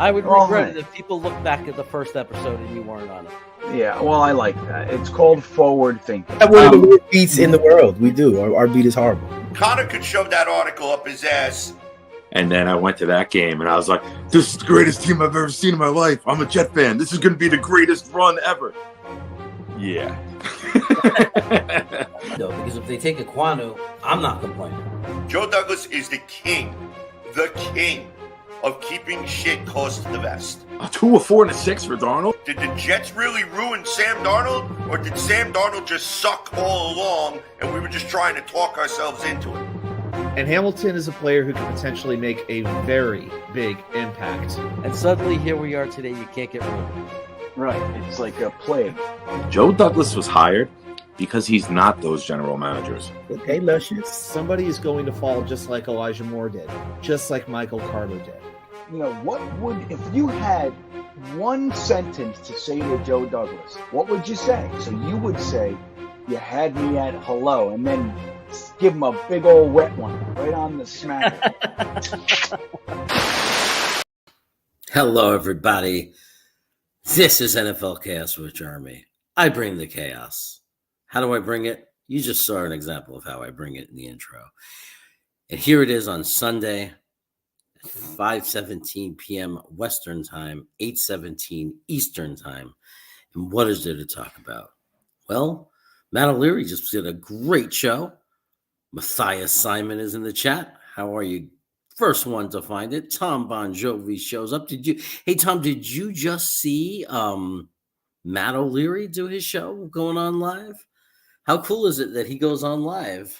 I would Well, regret it if people look back at the first episode and you weren't on it. Yeah, well, I like that. It's called forward thinking. We have one of the worst beats in the world. We do. Our beat is horrible. Connor could shove that article up his ass. And then I went to that game and I was like, this is the greatest team I've ever seen in my life. I'm a Jet fan. This is going to be the greatest run ever. Yeah. No, because if they take Aquanu, I'm not complaining. Joe Douglas is the king of keeping shit close to the vest. A 2, a 4, and a 6 for Darnold? Did the Jets really ruin Sam Darnold? Or did Sam Darnold just suck all along and we were just trying to talk ourselves into it? And Hamilton is a player who can potentially make a very big impact. And suddenly here we are today, you can't get rid of him. Right, it's like a plague. Joe Douglas was hired because he's not those general managers. Okay, Luscious. Somebody is going to fall just like Elijah Moore did, just like Michael Carter did. You know, what would, if you had one sentence to say to Joe Douglas, what would you say? So you would say, you had me at hello, and then give him a big old wet one right on the smack. Hello, everybody. This is NFL Chaos with Jeremy. I bring the chaos. How do I bring it? You just saw an example of how I bring it in the intro. And here it is on Sunday, 5:17 p.m. Western Time, 8:17 Eastern Time. And what is there to talk about? Well, Matt O'Leary just did a great show. Matthias Simon is in the chat. How are you? First one to find it. Tom Bon Jovi shows up. Hey, Tom, did you just see Matt O'Leary do his show going on live? How cool is it that he goes on live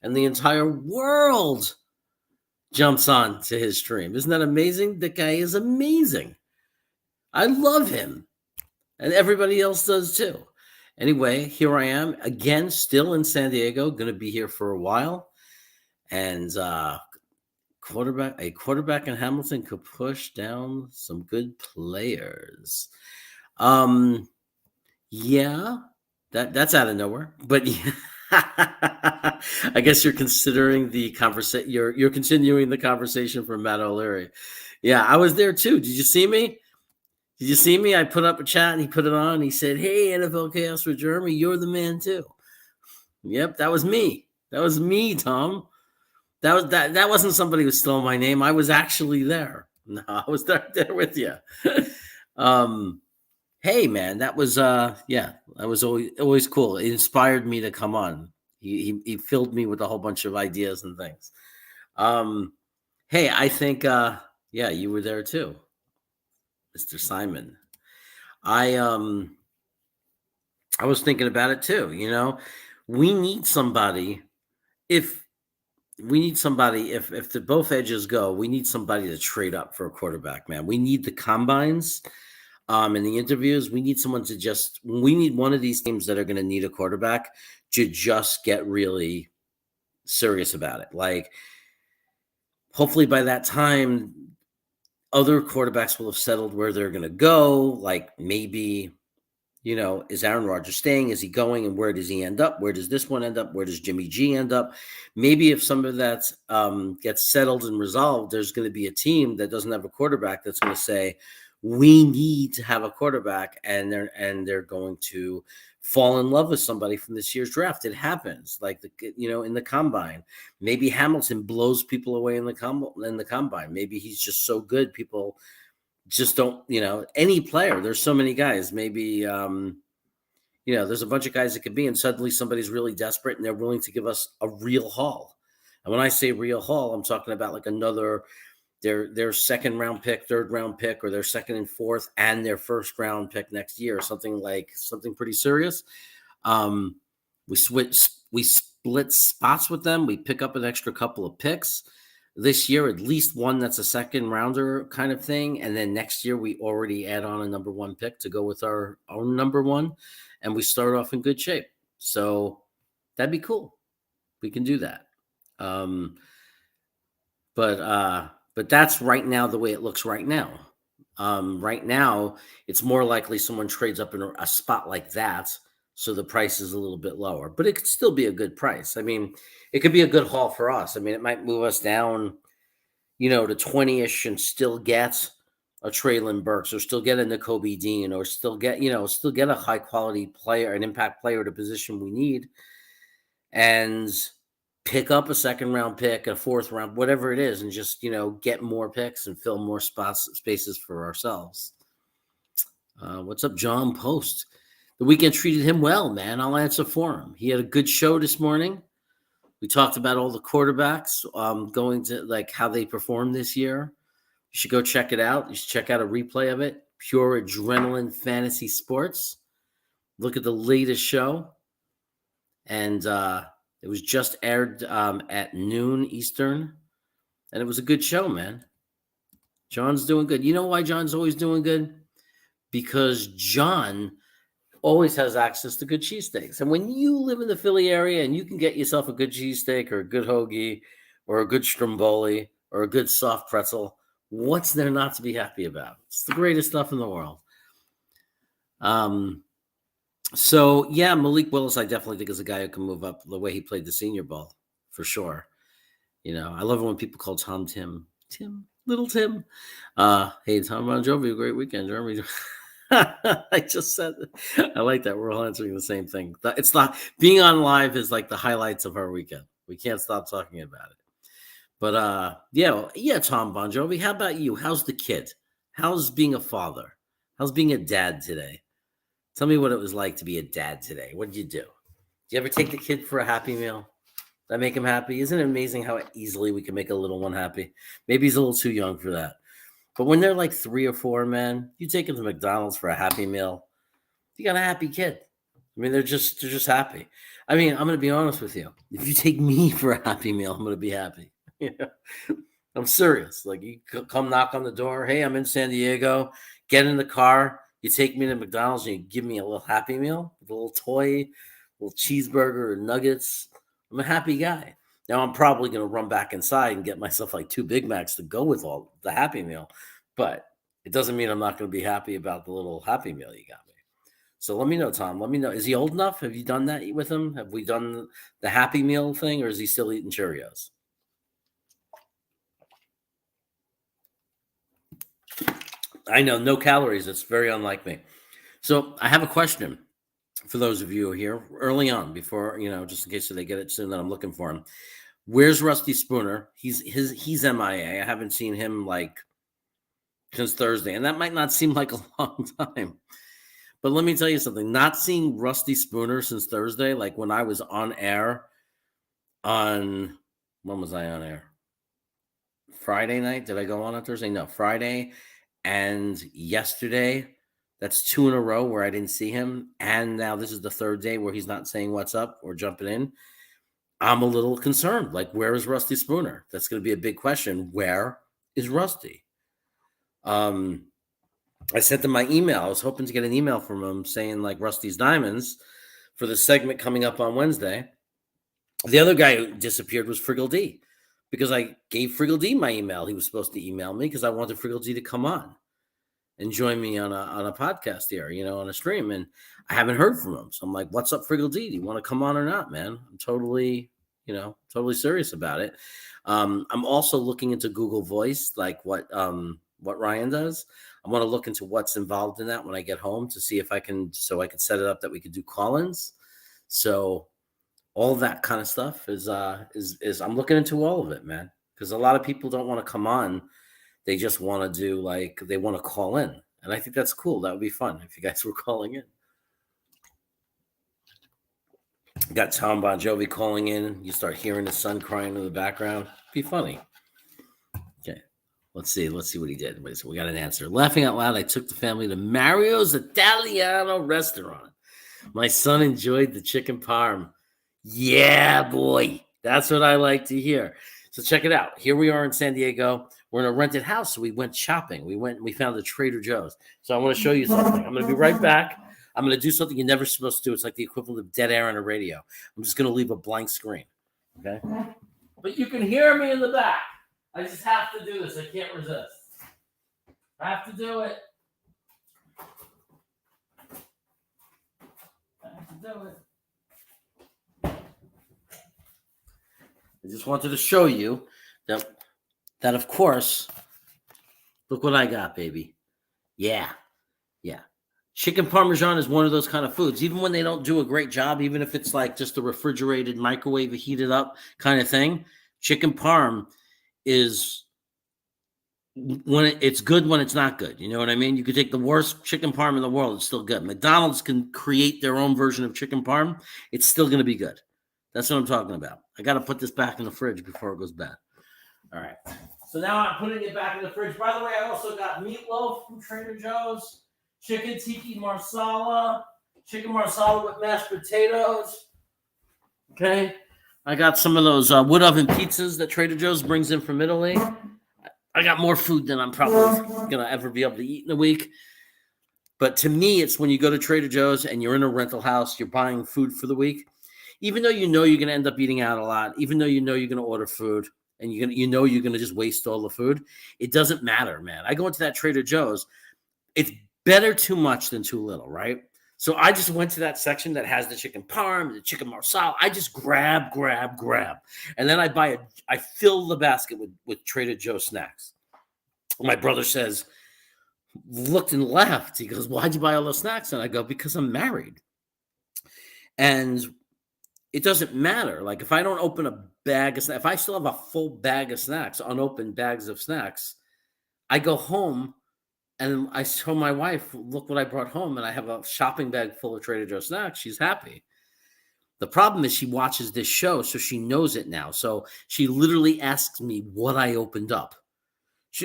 and the entire world jumps on to his stream? Isn't that amazing? The guy is amazing. I love him. And everybody else does too. Anyway, here I am again, still in San Diego, going to be here for a while. And quarterback in Hamilton could push down some good players. Yeah, that's out of nowhere. But I guess you're considering the conversation. You're continuing the conversation from Matt O'Leary. Yeah, I was there too. Did you see me? Did you see me? I put up a chat and he put it on. He said, "Hey, NFL Chaos with Jeremy, you're the man too." Yep, that was me. That was me, Tom. That wasn't somebody who stole my name. I was actually there. No, I was there with you. Hey, man, that was that was always cool. It inspired me to come on. He filled me with a whole bunch of ideas and things. Hey, I think you were there too, Mr. Simon. I was thinking about it too. You know, we need somebody. If the both edges go, we need somebody to trade up for a quarterback, man. We need the combines and the interviews. We need someone we need one of these teams that are going to need a quarterback to just get really serious about it. Like, hopefully by that time, other quarterbacks will have settled where they're going to go. Like, maybe, you know, is Aaron Rodgers staying? Is he going? And where does he end up? Where does this one end up? Where does Jimmy G end up? Maybe if some of that gets settled and resolved, there's going to be a team that doesn't have a quarterback that's going to say, we need to have a quarterback, and they're going to fall in love with somebody from this year's draft. It happens, like in the combine. Maybe Hamilton blows people away in the combine. Maybe he's just so good, people just don't, any player. There's so many guys. Maybe there's a bunch of guys that could be, and suddenly somebody's really desperate and they're willing to give us a real haul. And when I say real haul, I'm talking about like another. Their second round pick, third round pick, or their second and fourth and their first round pick next year, something pretty serious. We split spots with them. We pick up an extra couple of picks this year, at least one that's a second rounder kind of thing. And then next year we already add on a number one pick to go with our own number one. And we start off in good shape. So that'd be cool. We can do that. But that's right now the way it looks right now. Right now, it's more likely someone trades up in a spot like that, so the price is a little bit lower. But it could still be a good price. I mean, it could be a good haul for us. I mean, it might move us down, to 20-ish and still get a Traylon Burks, or still get a Nakobe Dean, or still get a high quality player, an impact player at a position we need, and pick up a second round pick, a fourth round, whatever it is, and just get more picks and fill more spaces for ourselves. What's up, John Post? The weekend treated him well, man. I'll answer for him. He had a good show this morning. We talked about all the quarterbacks going to like how they performed this year. You should go check it out. You should check out a replay of it. Pure Adrenaline Fantasy Sports. Look at the latest show. And it was just aired at noon Eastern. And it was a good show, man. John's doing good. You know why John's always doing good? Because John always has access to good cheesesteaks. And when you live in the Philly area and you can get yourself a good cheesesteak or a good hoagie or a good stromboli or a good soft pretzel, what's there not to be happy about? It's the greatest stuff in the world. So, yeah, Malik Willis, I definitely think is a guy who can move up the way he played the Senior Bowl, for sure. I love it when people call Tom Tim, little Tim. Hey, Tom Bon Jovi, a great weekend, Jeremy. I just said I like that. We're all answering the same thing. It's not being on live is like the highlights of our weekend. We can't stop talking about it. But yeah, Tom Bon Jovi. How about you? How's the kid? How's being a father? How's being a dad today? Tell me what it was like to be a dad today. What did you do? Did you ever take the kid for a Happy Meal? That make him happy? Isn't it amazing how easily we can make a little one happy? Maybe he's a little too young for that. But when they're like 3 or 4, man, you take them to McDonald's for a Happy Meal, you got a happy kid. I mean, they're just happy. I mean, I'm going to be honest with you. If you take me for a Happy Meal, I'm going to be happy. I'm serious. Like, you come knock on the door. Hey, I'm in San Diego. Get in the car. You take me to McDonald's and you give me a little Happy Meal, with a little toy, a little cheeseburger or nuggets. I'm a happy guy. Now, I'm probably going to run back inside and get myself like 2 Big Macs to go with all the Happy Meal. But it doesn't mean I'm not going to be happy about the little Happy Meal you got me. So let me know, Tom. Let me know. Is he old enough? Have you done that with him? Have we done the Happy Meal thing, or is he still eating Cheerios? I know, no calories. It's very unlike me. So I have a question for those of you who are here early on, before, just in case they get it soon that I'm looking for him. Where's Rusty Spooner? He's MIA. I haven't seen him like since Thursday, and that might not seem like a long time. But let me tell you something. Not seeing Rusty Spooner since Thursday, like when I was on air when was I on air? Friday night? Did I go on Thursday? No, Friday and yesterday. That's 2 in a row where I didn't see him. And now this is the 3rd day where he's not saying what's up or jumping in. I'm a little concerned. Like, where is Rusty Spooner? That's going to be a big question. Where is Rusty? I sent him my email. I was hoping to get an email from him saying, like, Rusty's Diamonds for the segment coming up on Wednesday. The other guy who disappeared was Friggle D, because I gave Friggle D my email. He was supposed to email me because I wanted Friggle D to come on and join me on a podcast here, on a stream. And I haven't heard from him. So I'm like, what's up, Friggle D? Do you want to come on or not, man? I'm totally serious about it. I'm also looking into Google Voice, like what Ryan does. I want to look into what's involved in that when I get home to see if I can set it up that we could do call-ins. So all that kind of stuff is I'm looking into all of it, man, because a lot of people don't want to come on. They just want to they want to call in. And I think that's cool. That would be fun if you guys were calling in. Got Tom Bon Jovi calling in. You start hearing the son crying in the background. Be funny. Okay. Let's see what he did. Wait, so we got an answer. Laughing out loud, I took the family to Mario's Italiano restaurant. My son enjoyed the chicken parm. Yeah, boy. That's what I like to hear. So check it out. Here we are in San Diego. We're in a rented house, so we went shopping. We found the Trader Joe's. So I want to show you something. I'm going to be right back. I'm going to do something you're never supposed to do. It's like the equivalent of dead air on a radio. I'm just going to leave a blank screen. Okay? But you can hear me in the back. I just have to do this. I can't resist. I have to do it. I just wanted to show you that of course, Look what I got, baby. Yeah. Chicken Parmesan is one of those kind of foods. Even when they don't do a great job, even if it's like just a refrigerated microwave, heated up kind of thing, chicken parm is when it's good when it's not good. You know what I mean? You could take the worst chicken parm in the world, it's still good. McDonald's can create their own version of chicken parm. It's still going to be good. That's what I'm talking about. I got to put this back in the fridge before it goes bad. All right. So now I'm putting it back in the fridge. By the way, I also got meatloaf from Trader Joe's, chicken tiki marsala, chicken marsala with mashed potatoes. Okay. I got some of those wood oven pizzas that Trader Joe's brings in from Italy. I got more food than I'm probably going to ever be able to eat in a week. But to me, it's when you go to Trader Joe's and you're in a rental house, you're buying food for the week. Even though you know you're going to end up eating out a lot, even though you know you're going to order food and you're going to just waste all the food, it doesn't matter, man. I go into that Trader Joe's. It's better too much than too little, right? So I just went to that section that has the chicken parm, the chicken marsala. I just grab. And then I fill the basket with Trader Joe snacks. My brother says, looked and laughed. He goes, why'd you buy all those snacks? And I go, because I'm married. And it doesn't matter. Like if I don't open a bag of snacks, if I still have a full bag of snacks, unopened bags of snacks, I go home and I show my wife, look what I brought home. And I have a shopping bag full of Trader Joe snacks. She's happy. The problem is she watches this show, so she knows it now. So she literally asks me what I opened up.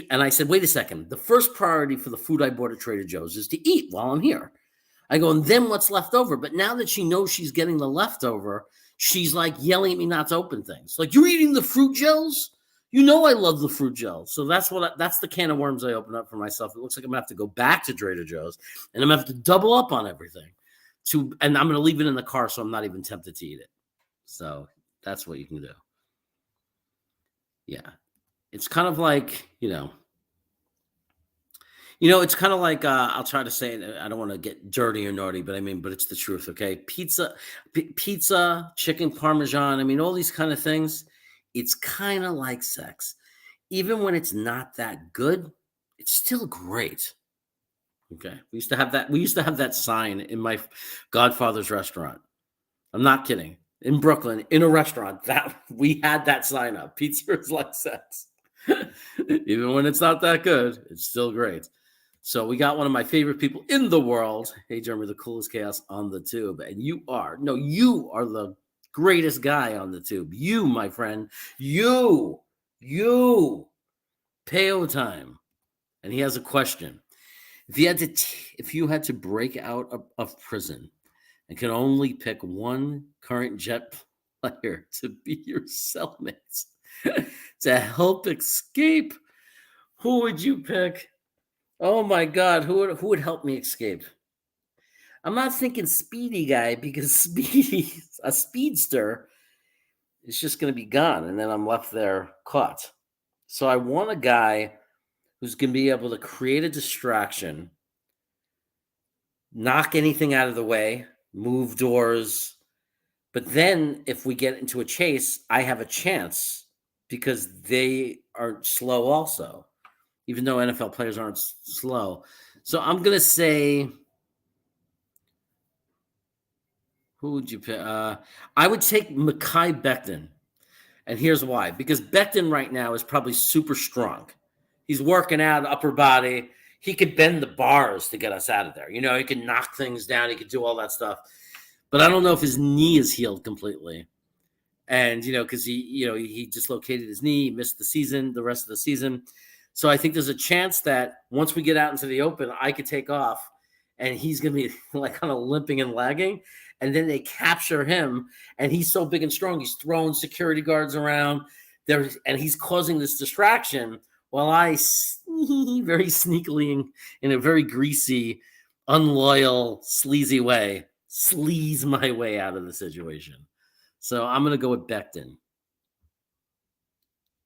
And I said, wait a second. The first priority for the food I bought at Trader Joe's is to eat while I'm here. I go, and then what's left over? But now that she knows she's getting the leftover, she's like yelling at me not to open things. Like, you're eating the fruit gels? You know I love the fruit gels. So that's the can of worms I open up for myself. It looks like I'm going to have to go back to Trader Joe's, and I'm going to have to double up on everything. And I'm going to leave it in the car so I'm not even tempted to eat it. So that's what you can do. Yeah. It's kind of like, it's kind of like, I'll try to say it. I don't want to get dirty or naughty, but it's the truth. Okay. Pizza, chicken Parmesan. All these kind of things. It's kind of like sex. Even when it's not that good, it's still great. Okay. We used to have that sign in my godfather's restaurant. I'm not kidding. In Brooklyn, in a restaurant, that we had that sign up. Pizza is like sex. Even when it's not that good, it's still great. So we got one of my favorite people in the world. Hey, Jeremy, the coolest chaos on the tube. And you are the greatest guy on the tube. You, my friend, you, Peo time. And he has a question. If you had to break out of prison and could only pick one current Jet player to be your cellmates to help escape, who would you pick? Oh my God, who would help me escape? I'm not thinking Speedy guy, because Speedy, a speedster, is just going to be gone, and then I'm left there caught. So I want a guy who's going to be able to create a distraction, knock anything out of the way, move doors. But then if we get into a chase, I have a chance because they are slow also, even though NFL players aren't slow. So I'm going to say, who would you pick? I would take Mekhi Becton. And here's why. Because Becton right now is probably super strong. He's working out upper body. He could bend the bars to get us out of there. He could knock things down. He could do all that stuff. But I don't know if his knee is healed completely. And, because he dislocated his knee, missed the rest of the season. So I think there's a chance that once we get out into the open, I could take off and he's going to be like kind of limping and lagging. And then they capture him and he's so big and strong. He's throwing security guards around there and he's causing this distraction while I very sneakily in a very greasy, unloyal, sleazy way, sleaze my way out of the situation. So I'm going to go with Becton.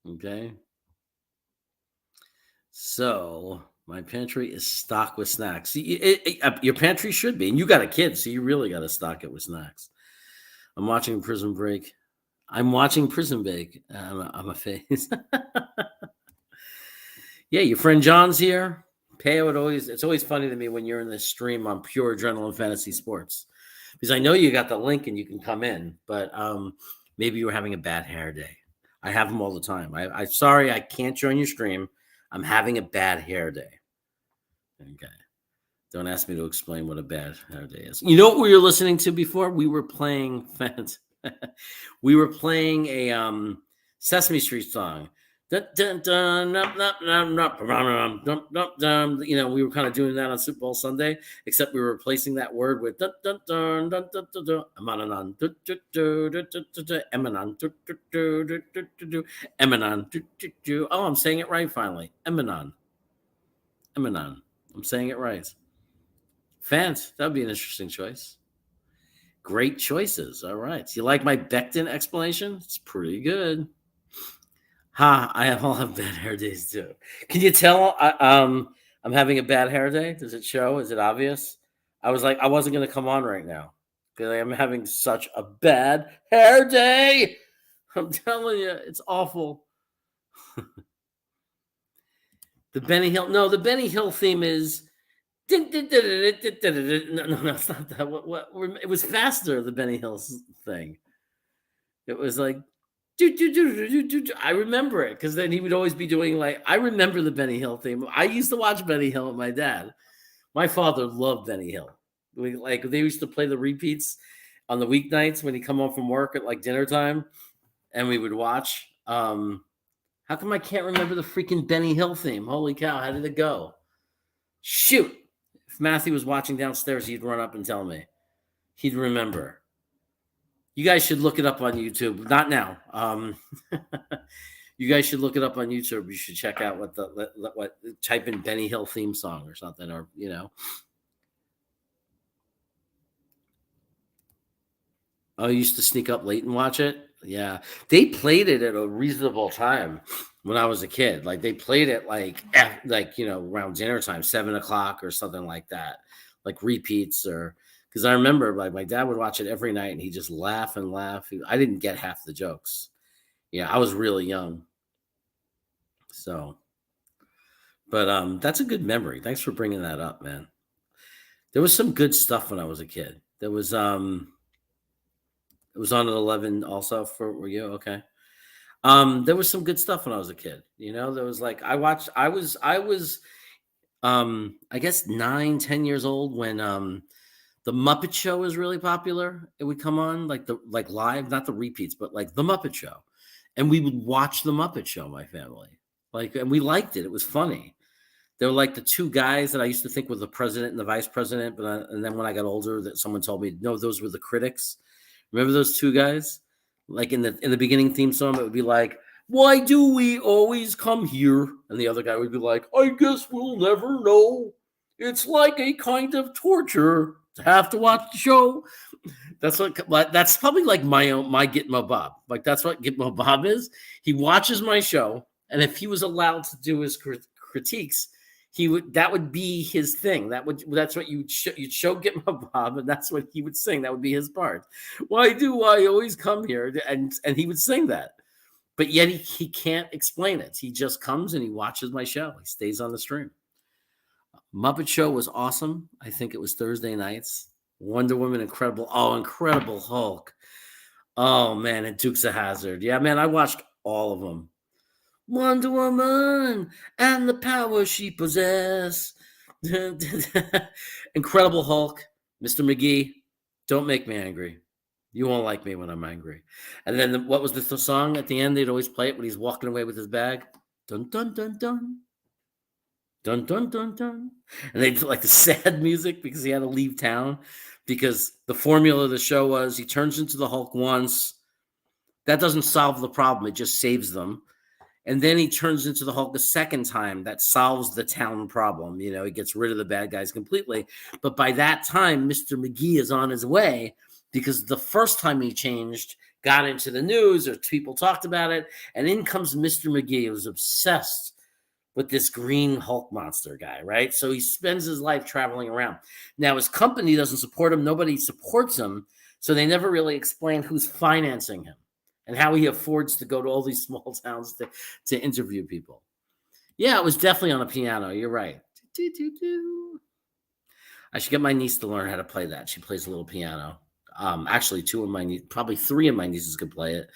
Okay. So my pantry is stocked with snacks. Your pantry should be, and you got a kid, so you really got to stock it with snacks. I'm watching Prison Break. I'm a face. Yeah, your friend John's here. Peo, it's always funny to me when you're in this stream on Pure Adrenaline Fantasy Sports, because I know you got the link and you can come in, but maybe you were having a bad hair day. I have them all the time. I'm sorry I can't join your stream. I'm having a bad hair day. Okay. Don't ask me to explain what a bad hair day is. You know what we were listening to before? We were playing we were playing a Sesame Street song. You know, we were kind of doing that on Super Bowl Sunday, except we were replacing that word with oh, I'm saying it right finally. Eminon. I'm saying it right. Fans, that'd be an interesting choice. Great choices. All right. You like my Becton explanation? It's pretty good. I all have bad hair days too. Can you tell I'm having a bad hair day? Does it show? Is it obvious? I was like, I wasn't going to come on right now because I'm having such a bad hair day. I'm telling you, it's awful. The Benny Hill theme is no, it's not that. What it was faster, the Benny Hill thing. It was like I remember it because then he would always be doing like, I remember the Benny Hill theme. I used to watch Benny Hill with my dad. My father loved Benny Hill. They used to play the repeats on the weeknights when he come home from work at like dinner time, and we would watch. How come I can't remember the freaking Benny Hill theme? Holy cow, how did it go? Shoot. If Matthew was watching downstairs, he'd run up and tell me. He'd remember. You guys should look it up on YouTube. Not now. You guys should look it up on YouTube. You should check out what type in Benny Hill theme song or something, or you know. Oh, you used to sneak up late and watch it? Yeah. They played it at a reasonable time when I was a kid. Like they played it like you know, around dinner time, 7:00 or something like that. Like repeats or because I remember like my dad would watch it every night and he'd just laugh and laugh. I didn't get half the jokes. Yeah, I was really young. So, but that's a good memory. Thanks for bringing that up, man. There was some good stuff when I was a kid. There was it was on at 11 also for you. Okay. There was some good stuff when I was a kid. You know, there was like I was I guess 9-10 years old when the Muppet Show was really popular. It would come on like live, not the repeats, but like the Muppet Show. And we would watch the Muppet Show, my family. And we liked it. It was funny. They were like the two guys that I used to think were the president and the vice president. And then when I got older, that someone told me, no, those were the critics. Remember those two guys? Like in the beginning theme song, it would be like, why do we always come here? And the other guy would be like, I guess we'll never know. It's like a kind of torture to have to watch the show. That's probably like my Gitmo Bob. Like that's what Gitmo Bob is. He watches my show, and if he was allowed to do his critiques, that would be his thing. That's what you'd show Gitmo Bob, and that's what he would sing. That would be his part. Why do I always come here? And he would sing that. But yet he can't explain it. He just comes and he watches my show. He stays on the stream. Muppet Show was awesome. I think it was Thursday nights. Wonder Woman, Incredible Hulk. Oh, man, and Dukes of Hazzard. Yeah, man, I watched all of them. Wonder Woman and the power she possesses. Incredible Hulk. Mr. McGee, don't make me angry. You won't like me when I'm angry. And then what was the song at the end? They'd always play it when he's walking away with his bag. Dun, dun, dun, dun. Dun, dun, dun, dun. And they'd put like the sad music because he had to leave town because the formula of the show was he turns into the Hulk once. That doesn't solve the problem. It just saves them. And then he turns into the Hulk the second time. That solves the town problem. You know, he gets rid of the bad guys completely. But by that time, Mr. McGee is on his way because the first time he changed, got into the news or people talked about it. And in comes Mr. McGee, who was obsessed with this green Hulk monster guy, right? So he spends his life traveling around. Now, his company doesn't support him. Nobody supports him. So they never really explain who's financing him and how he affords to go to all these small towns to interview people. Yeah, it was definitely on a piano. You're right. I should get my niece to learn how to play that. She plays a little piano. Actually, probably three of my nieces could play it.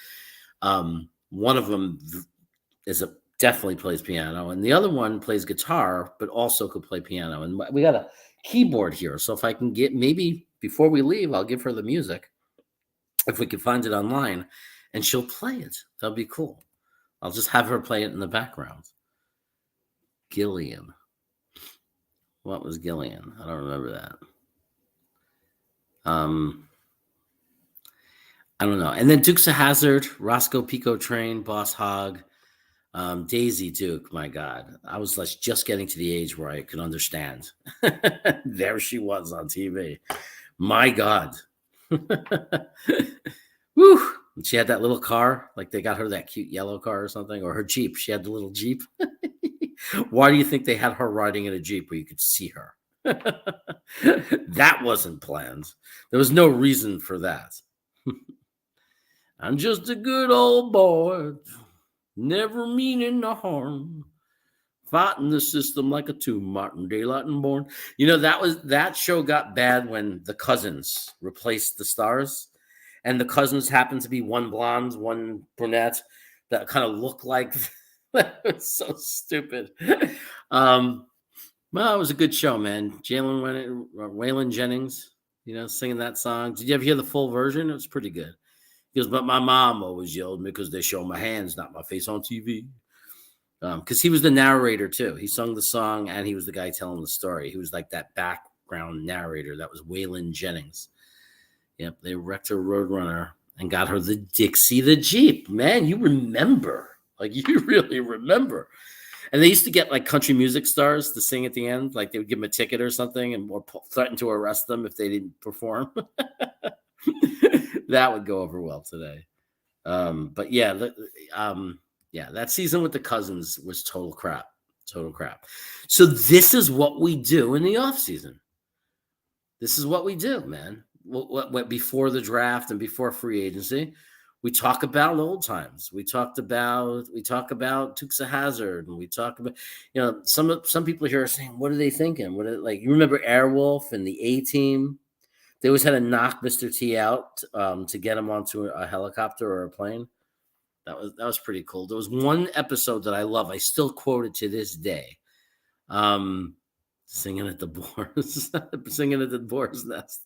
One of them definitely plays piano, and the other one plays guitar, but also could play piano. And we got a keyboard here, so if I can get, maybe before we leave, I'll give her the music if we can find it online, and she'll play it. That'll be cool. I'll just have her play it in the background. Gillian. What was Gillian? I don't remember that. I don't know. And then Dukes of Hazzard, Roscoe Pico Train, Boss Hogg, Daisy Duke. My God, I was just getting to the age where I could understand. There she was on TV. My God. Woo. She had that little car, like they got her that cute yellow car or something, or her Jeep. She had the little Jeep. Why do you think they had her riding in a Jeep where you could see her? That wasn't planned. There was no reason for that. I'm just a good old boy, never meaning no harm, fighting the system like a tomb, Martin Daylight and Born. You know, that show got bad when the Cousins replaced the stars, and the Cousins happened to be one blonde, one brunette that kind of looked like. That was so stupid. Well, it was a good show, man. Waylon Jennings, singing that song. Did you ever hear the full version? It was pretty good. He goes, but my mom always yelled me because they show my hands, not my face on TV. Because he was the narrator, too. He sung the song, and he was the guy telling the story. He was like that background narrator. That was Waylon Jennings. Yep, they wrecked her Roadrunner and got her the Dixie the Jeep. Man, you remember. Like, you really remember. And they used to get, like, country music stars to sing at the end. Like, they would give them a ticket or something or threaten to arrest them if they didn't perform. That would go over well today. But yeah, that season with the Cousins was total crap. So this is what we do in the off season. This is what we do, man. What before the draft and before free agency, we talk about old times. We talk about Dukes of Hazzard, and we talk about, some people here are saying, what are they thinking? You remember Airwolf and the A-Team? They always had to knock Mr. T out to get him onto a helicopter or a plane. That was pretty cool. There was one episode that I love. I still quote it to this day. Singing at the boar's nest.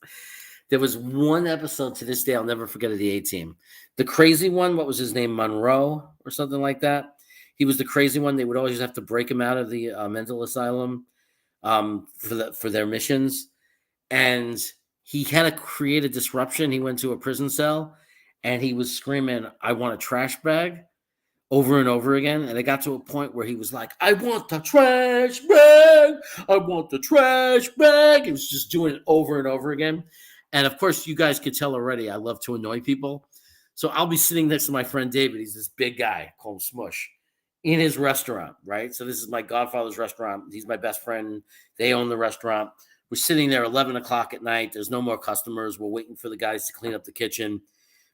There was one episode to this day I'll never forget of the A-Team. The crazy one, what was his name? Monroe or something like that. He was the crazy one. They would always have to break him out of the mental asylum for their missions. And he had to create a disruption. He went to a prison cell and he was screaming, I want a trash bag, over and over again. And it got to a point where he was like, I want the trash bag. I want the trash bag. He was just doing it over and over again. And of course, you guys could tell already, I love to annoy people. So I'll be sitting next to my friend David. He's this big guy called Smush in his restaurant, right? So this is my godfather's restaurant. He's my best friend. They own the restaurant. We're sitting there 11 o'clock at night. There's no more customers. We're waiting for the guys to clean up the kitchen.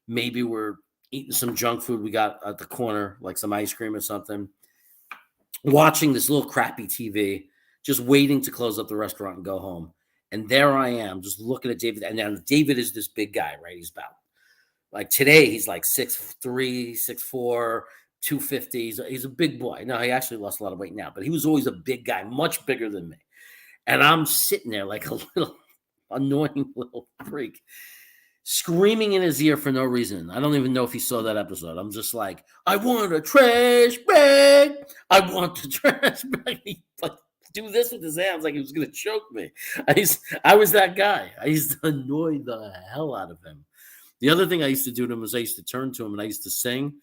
Maybe we're eating some junk food we got at the corner, like some ice cream or something. Watching this little crappy TV, just waiting to close up the restaurant and go home. And there I am, just looking at David. And now David is this big guy, right? He's about, like today, he's like 6'3", 6'4", 250. He's a big boy. No, he actually lost a lot of weight now, but he was always a big guy, much bigger than me. And I'm sitting there like a little annoying little freak, screaming in his ear for no reason. I don't even know if he saw that episode. I'm just like, I want a trash bag. I want the trash bag. He like do this with his hands like he was going to choke me. I was that guy. I used to annoy the hell out of him. The other thing I used to do to him was I used to turn to him and I used to sing,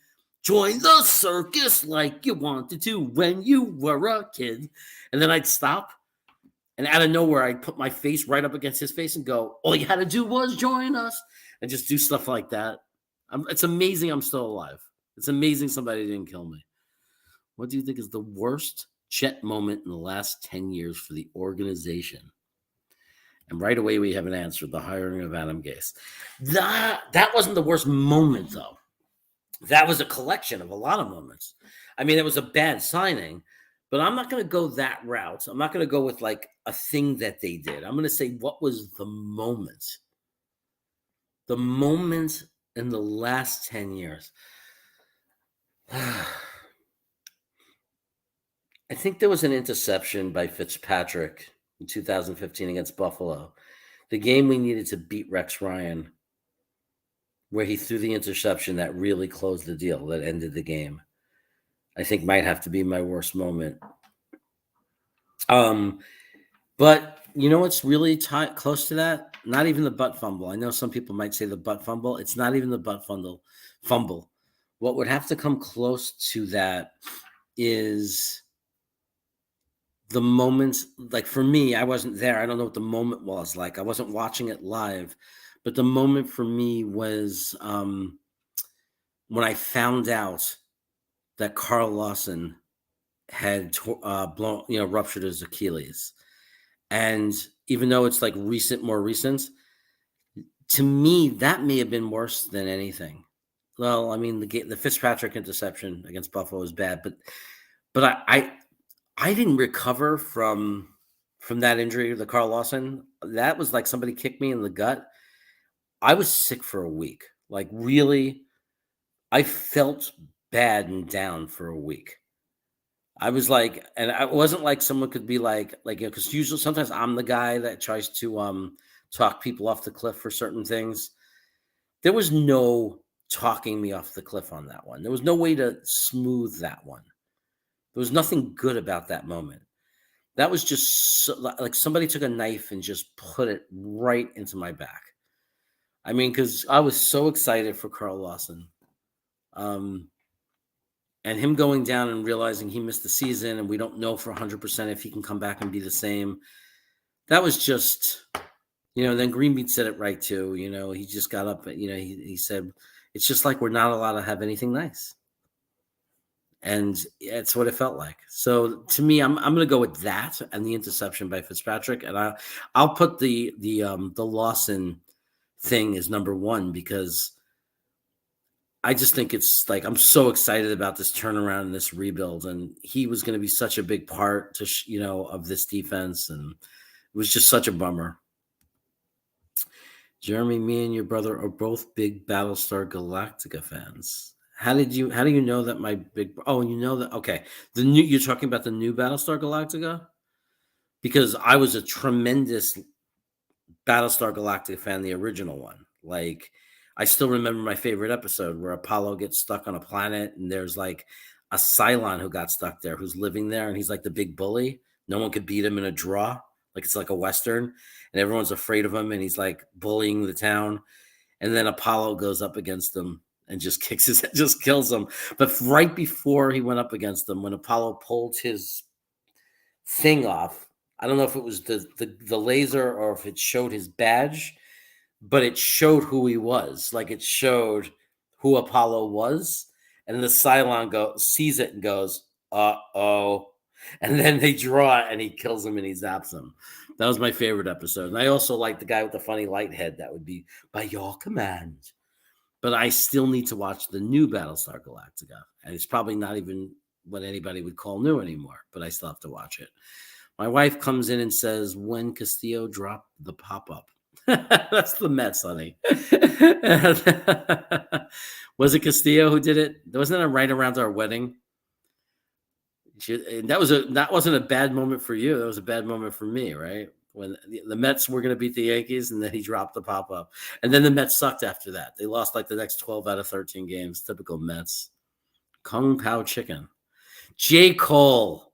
join the circus like you wanted to when you were a kid. And then I'd stop. And out of nowhere, I'd put my face right up against his face and go, all you had to do was join us. And just do stuff like that. It's amazing I'm still alive. It's amazing somebody didn't kill me. What do you think is the worst Chet moment in the last 10 years for the organization? And right away, we have an answer, the hiring of Adam Gase. That wasn't the worst moment, though. That was a collection of a lot of moments. I mean, it was a bad signing, But I'm not going to go that route. I'm not going to go with like a thing that they did. I'm going to say, what was the moment? The moment in the last 10 years. I think there was an interception by Fitzpatrick in 2015 against Buffalo. The game we needed to beat Rex Ryan, where he threw the interception that really closed the deal, that ended the game. I think might have to be my worst moment. But you know what's really close to that? Not even the butt fumble. I know some people might say the butt fumble. It's not even the butt fumble. What would have to come close to that is the moment, like for me, I wasn't there. I don't know what the moment was like. I wasn't watching it live. But the moment for me was when I found out that Carl Lawson had ruptured his Achilles. And even though it's like more recent, to me, that may have been worse than anything. Well, I mean, the Fitzpatrick interception against Buffalo was bad, but I didn't recover from that injury, the Carl Lawson. That was like somebody kicked me in the gut. I was sick for a week. Like really, I felt bad and down for a week. I was like, and I wasn't like someone could be like, because usually sometimes I'm the guy that tries to talk people off the cliff for certain things. There was no talking me off the cliff on that one. There was no way to smooth that one. There was nothing good about that moment. That was just like somebody took a knife and just put it right into my back. I mean, because I was so excited for Carl Lawson. And him going down and realizing he missed the season and we don't know for 100% if he can come back and be the same. That was just, then Greenbeat said it right too. He just got up, he said, it's just like we're not allowed to have anything nice. And it's what it felt like. So to me, I'm going to go with that and the interception by Fitzpatrick. And I'll put the Lawson thing as number one because I just think it's like I'm so excited about this turnaround and this rebuild, and he was going to be such a big part to of this defense, and it was just such a bummer. Jeremy, me and your brother are both big Battlestar Galactica fans. How do you know that my big? Oh, you know that? Okay, you're talking about the new Battlestar Galactica, because I was a tremendous Battlestar Galactica fan, the original one, like. I still remember my favorite episode where Apollo gets stuck on a planet and there's like a Cylon who got stuck there, who's living there. And he's like the big bully. No one could beat him in a draw. Like it's like a Western and everyone's afraid of him. And he's like bullying the town. And then Apollo goes up against him and just kills him. But right before he went up against him, when Apollo pulled his thing off, I don't know if it was the laser or if it showed his badge, but it showed who he was. Like it showed who Apollo was. And the Cylon sees it and goes, uh-oh. And then they draw it and he kills him and he zaps him. That was my favorite episode. And I also like the guy with the funny light head. That would be by your command. But I still need to watch the new Battlestar Galactica. And it's probably not even what anybody would call new anymore. But I still have to watch it. My wife comes in and says, when Castillo dropped the pop-up. That's the Mets, honey. Was it Castillo who did it? Wasn't it right around our wedding? That wasn't a bad moment for you. That was a bad moment for me, right? When the Mets were going to beat the Yankees, and then he dropped the pop-up. And then the Mets sucked after that. They lost like the next 12 out of 13 games. Typical Mets. Kung Pao chicken. J. Cole.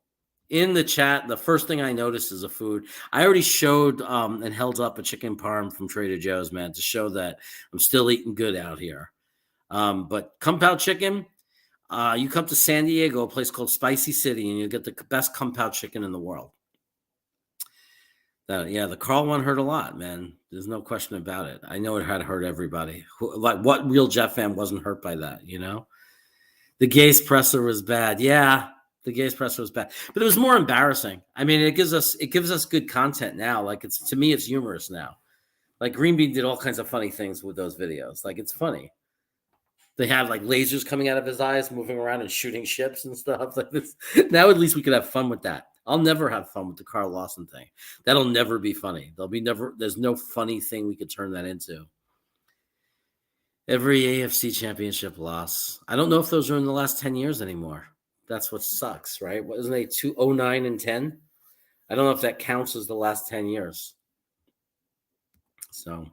In the chat, the first thing I noticed is a food. I already showed and held up a chicken parm from Trader Joe's, man, to show that I'm still eating good out here. But Kung Pao chicken, you come to San Diego, a place called Spicy City, and you get the best Kung Pao chicken in the world. The Carl one hurt a lot, man. There's no question about it. I know it had hurt everybody. Like, what real Jet fan wasn't hurt by that, The Gaze presser was bad. Yeah. The Gaze presser was bad, but it was more embarrassing. I mean, it gives us good content now. Like to me, it's humorous now. Like Greenbean did all kinds of funny things with those videos. Like it's funny. They have like lasers coming out of his eyes, moving around and shooting ships and stuff like this. Now at least we could have fun with that. I'll never have fun with the Carl Lawson thing. That'll never be funny. There's no funny thing we could turn that into. Every AFC championship loss. I don't know if those are in the last 10 years anymore. That's what sucks, right? Wasn't it 2009 and 10? I don't know if that counts as the last 10 years. So,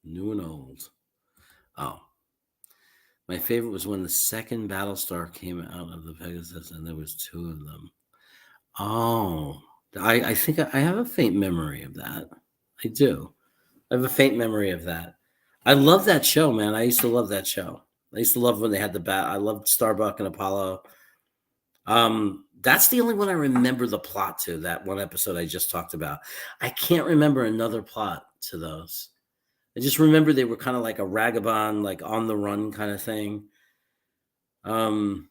new and old. Oh. My favorite was when the second Battlestar came out of the Pegasus and there was 2 of them. Oh. I think I have a faint memory of that. I do. I have a faint memory of that. I love that show, man. I used to love that show. I used to love when they had the bat. I loved Starbuck and Apollo. That's the only one I remember the plot to, that one episode I just talked about. I can't remember another plot to those. I just remember they were kind of like a vagabond, like on the run kind of thing. I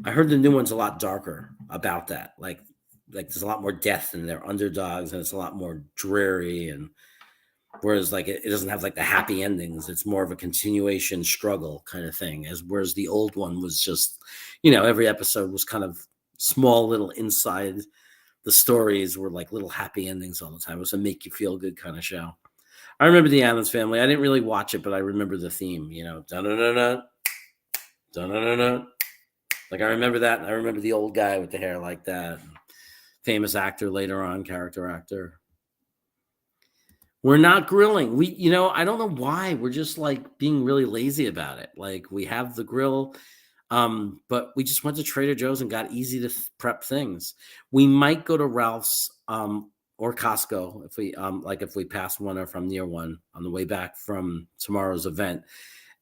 heard the new one's a lot darker about that. Like there's a lot more death and they're underdogs and it's a lot more dreary, and whereas like it doesn't have like the happy endings. It's more of a continuation struggle kind of thing. Whereas the old one was just, every episode was kind of small little inside the stories were like little happy endings all the time. It was a make you feel good kind of show. I remember the Addams Family. I didn't really watch it, but I remember the theme, da-da-da-da, da-da-da-da. Like I remember that. And I remember the old guy with the hair like that. Famous actor later on, character actor. We're not grilling. I don't know why. We're just like being really lazy about it. Like we have the grill, but we just went to Trader Joe's and got easy to prep things. We might go to Ralph's or Costco if we pass one or from near one on the way back from tomorrow's event.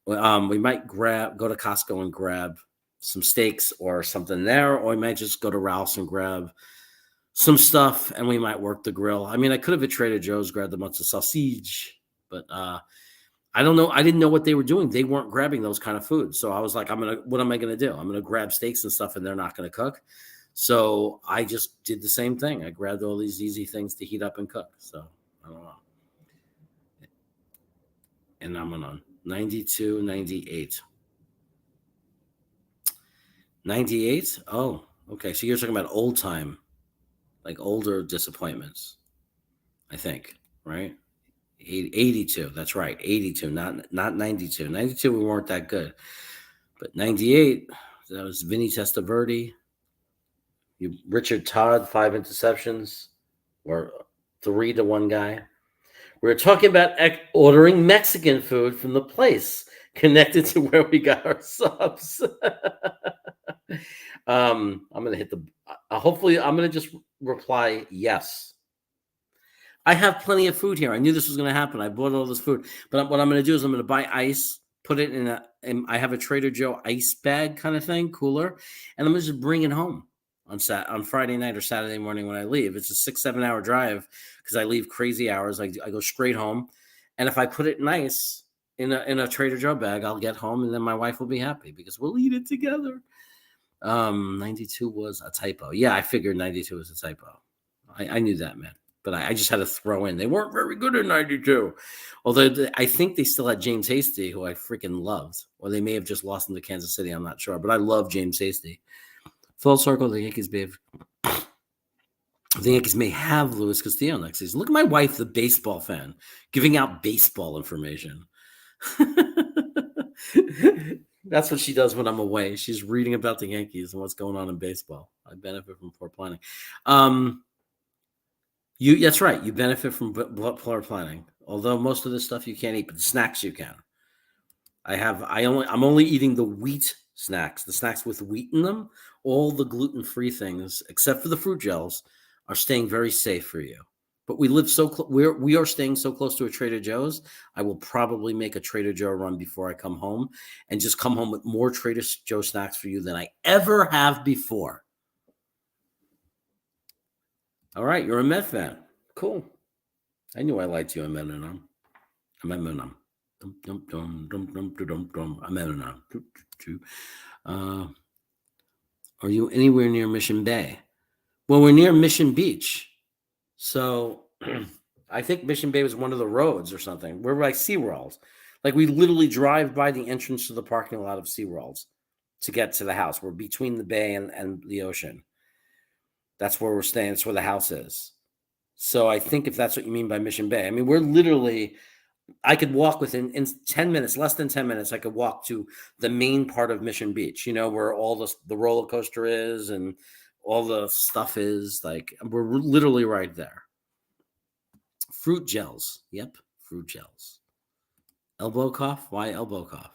We might go to Costco and grab some steaks or something there, or we might just go to Ralph's and grab some stuff, and we might work the grill. I mean, I could have at Trader Joe's grabbed a bunch of sausage, but I don't know. I didn't know what they were doing. They weren't grabbing those kind of foods. So I was like, what am I going to do? I'm going to grab steaks and stuff, and they're not going to cook. So I just did the same thing. I grabbed all these easy things to heat up and cook. So I don't know. And I'm on 92, 98. 98? Oh, okay. So you're talking about old time. Like older disappointments, I think, right? 82, that's right, 82, not 92. 92, we weren't that good. But 98, that was Vinny Testaverde. Richard Todd, 5 interceptions, or 3 to 1 guy. We were talking about ordering Mexican food from the place connected to where we got our subs. I'm going to hit hopefully I'm going to just reply yes. I have plenty of food here. I knew this was going to happen. I bought all this food. But what I'm going to do is I'm going to buy ice, put it in I have a Trader Joe ice bag kind of thing, cooler, and I'm going to just bring it home on Friday night or Saturday morning when I leave. It's a 6-7 hour drive because I leave crazy hours. I go straight home. And if I put it in ice in a Trader Joe bag, I'll get home and then my wife will be happy because we'll eat it together. 92 was a typo. Yeah, I figured 92 was a typo. I knew that, man. But I just had to throw in. They weren't very good in 92. Although I think they still had James Hasty, who I freaking loved. Or they may have just lost him to Kansas City. I'm not sure. But I love James Hasty. Full circle, the Yankees may have Luis Castillo next season. Look at my wife, the baseball fan, giving out baseball information. That's what she does when I'm away. She's reading about the Yankees and what's going on in baseball. I benefit from poor planning. That's right. You benefit from poor planning. Although most of the stuff you can't eat, but the snacks you can. I'm only eating the wheat snacks, the snacks with wheat in them. All the gluten-free things, except for the fruit gels, are staying very safe for you. But we live so close. We are staying so close to a Trader Joe's. I will probably make a Trader Joe run before I come home, and just come home with more Trader Joe snacks for you than I ever have before. All right, you're a Met fan. Cool. I knew I liked you, a Met. Are you anywhere near Mission Bay? Well, we're near Mission Beach. So I think Mission Bay was one of the roads or something. We're like SeaWorld. Like we literally drive by the entrance to the parking lot of SeaWorld to get to the house. We're between the bay and the ocean. That's where we're staying. That's where the house is. So I think if that's what you mean by Mission Bay, I mean, we're literally, I could walk within in 10 minutes, less than 10 minutes, I could walk to the main part of Mission Beach, where all the roller coaster is and all the stuff is. Like, we're literally right there. Fruit gels. Yep, fruit gels. Elbow cough? Why elbow cough?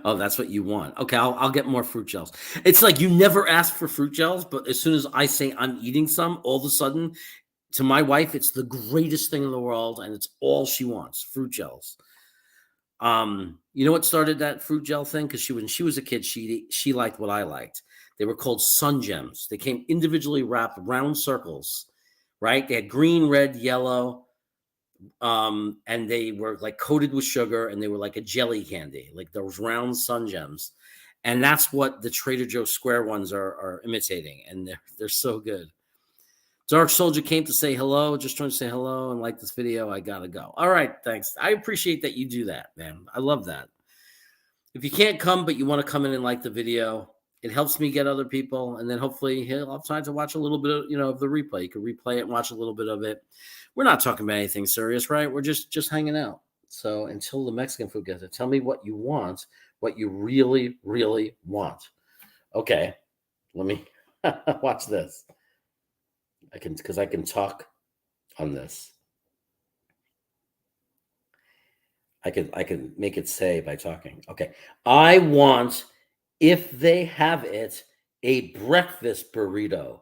Oh, that's what you want. Okay, I'll get more fruit gels. It's like you never ask for fruit gels, but as soon as I say I'm eating some, all of a sudden, to my wife, it's the greatest thing in the world, and it's all she wants, fruit gels. You know what started that fruit gel thing? Because when she was a kid, she liked what I liked. They were called Sun Gems. They came individually wrapped, round circles, right? They had green, red, yellow. And they were like coated with sugar, and they were like a jelly candy, like those round Sun Gems. And that's what the Trader Joe Square ones are imitating, and they're so good. Dark Soldier came to say hello, just trying to say hello and like this video. I gotta go. All right, thanks. I appreciate that you do that, man. I love that. If you can't come, but you want to come in and like the video, it helps me get other people, and then hopefully he'll have time to watch a little bit of, of the replay. You can replay it and watch a little bit of it. We're not talking about anything serious, right? We're just hanging out. So until the Mexican food gets it, tell me what you want, what you really, really want. Okay, let me watch this. I can talk on this. I can make it say by talking. Okay, I want, if they have it, a breakfast burrito,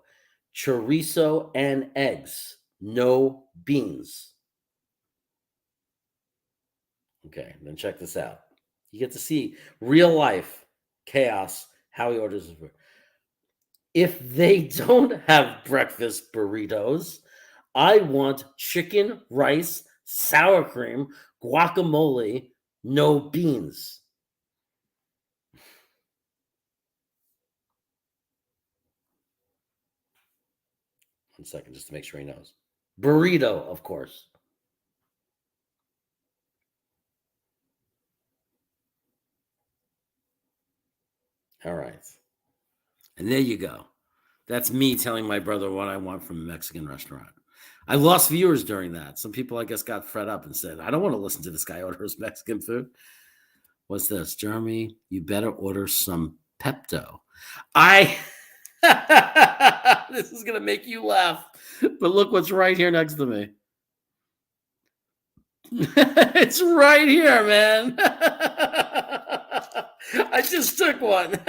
chorizo and eggs. No beans. Okay, then check this out. You get to see real life chaos, how he orders his food. If they don't have breakfast burritos, I want chicken, rice, sour cream, guacamole, no beans. One second, just to make sure he knows. Burrito, of course. All right. And there you go. That's me telling my brother what I want from a Mexican restaurant. I lost viewers during that. Some people, I guess, got fed up and said, I don't want to listen to this guy orders Mexican food. What's this? Jeremy, you better order some Pepto. This is going to make you laugh. But look what's right here next to me. It's right here, man. I just took one.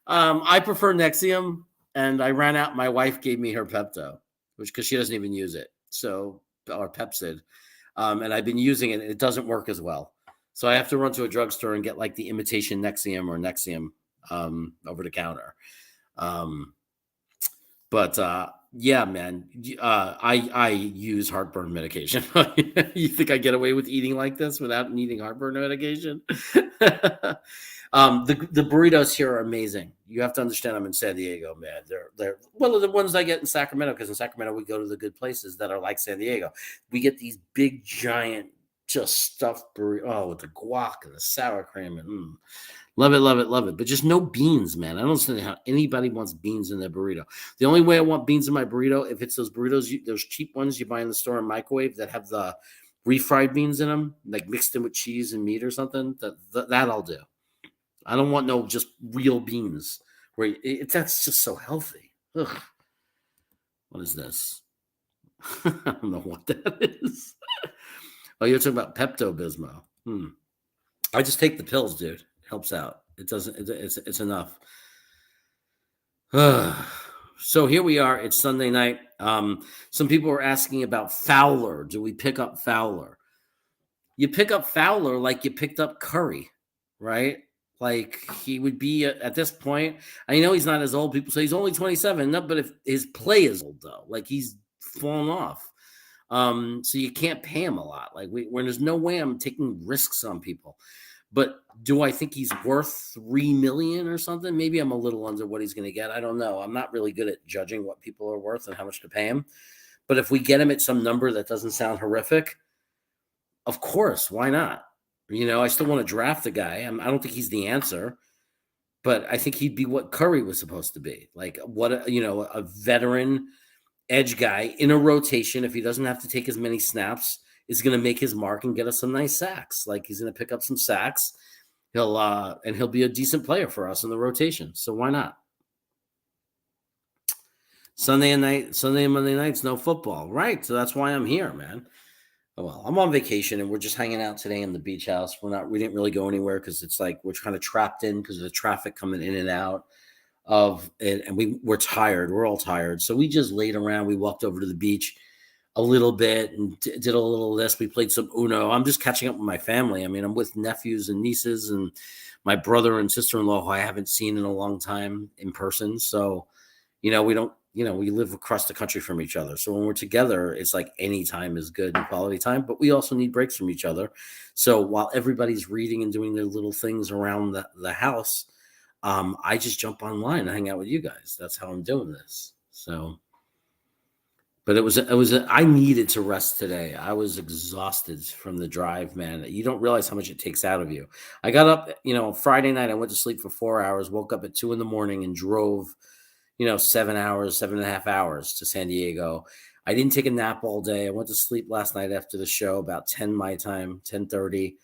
I prefer Nexium, and I ran out. My wife gave me her Pepto, because she doesn't even use it. So, or Pepsid. And I've been using it. It doesn't work as well. So I have to run to a drugstore and get like the imitation Nexium or Nexium over the counter. Yeah, man, I use heartburn medication. You think I get away with eating like this without needing heartburn medication? The burritos here are amazing. You have to understand, I'm in San Diego, man. They're one of the ones I get in Sacramento, because in Sacramento we go to the good places that are like San Diego. We get these big, giant, just stuffed burritos with the guac and the sour cream and love it, love it, love it. But just no beans, man. I don't understand how anybody wants beans in their burrito. The only way I want beans in my burrito, if it's those burritos, those cheap ones you buy in the store and microwave that have the refried beans in them, like mixed in with cheese and meat or something, that I'll do. I don't want no just real beans. That's just so healthy. Ugh. What is this? I don't know what that is. Oh, you're talking about Pepto-Bismol. I just take the pills, dude. It helps out. It doesn't. It's enough. So here we are. It's Sunday night. Some people are asking about Fowler. Do we pick up Fowler? You pick up Fowler like you picked up Curry, right? Like he would be at this point. I know he's not as old. People say he's only 27. No, but if his play is old though, like he's fallen off. So you can't pay him a lot. Like when there's no way I'm taking risks on people. But do I think he's worth $3 million or something? Maybe I'm a little under what he's going to get. I don't know. I'm not really good at judging what people are worth and how much to pay him. But if we get him at some number that doesn't sound horrific, of course, why not? I still want to draft the guy. I don't think he's the answer, but I think he'd be what Curry was supposed to be. Like a veteran edge guy in a rotation. If he doesn't have to take as many snaps, is going to make his mark and get us some nice sacks. Like he's going to pick up some sacks. He'll be a decent player for us in the rotation. So why not? Sunday and Monday nights, no football. Right. So that's why I'm here, man. Well, I'm on vacation and we're just hanging out today in the beach house. We didn't really go anywhere because it's like we're kind of trapped in because of the traffic coming in and out of it. And we're tired. We're all tired. So we just laid around. We walked over to the beach a little bit and did a little of this. We played some Uno. I'm just catching up with my family. I mean, I'm with nephews and nieces and my brother and sister-in-law who I haven't seen in a long time in person. So, we live across the country from each other. So when we're together, it's like any time is good and quality time, but we also need breaks from each other. So while everybody's reading and doing their little things around the house, I just jump online and hang out with you guys. That's how I'm doing this. So, but I needed to rest today. I was exhausted from the drive, man. You don't realize how much it takes out of you. I got up, Friday night, I went to sleep for 4 hours, woke up at 2 a.m. and drove 7.5 hours to San Diego. I didn't take a nap all day. I went to sleep last night after the show, about 10 my time, 10:30.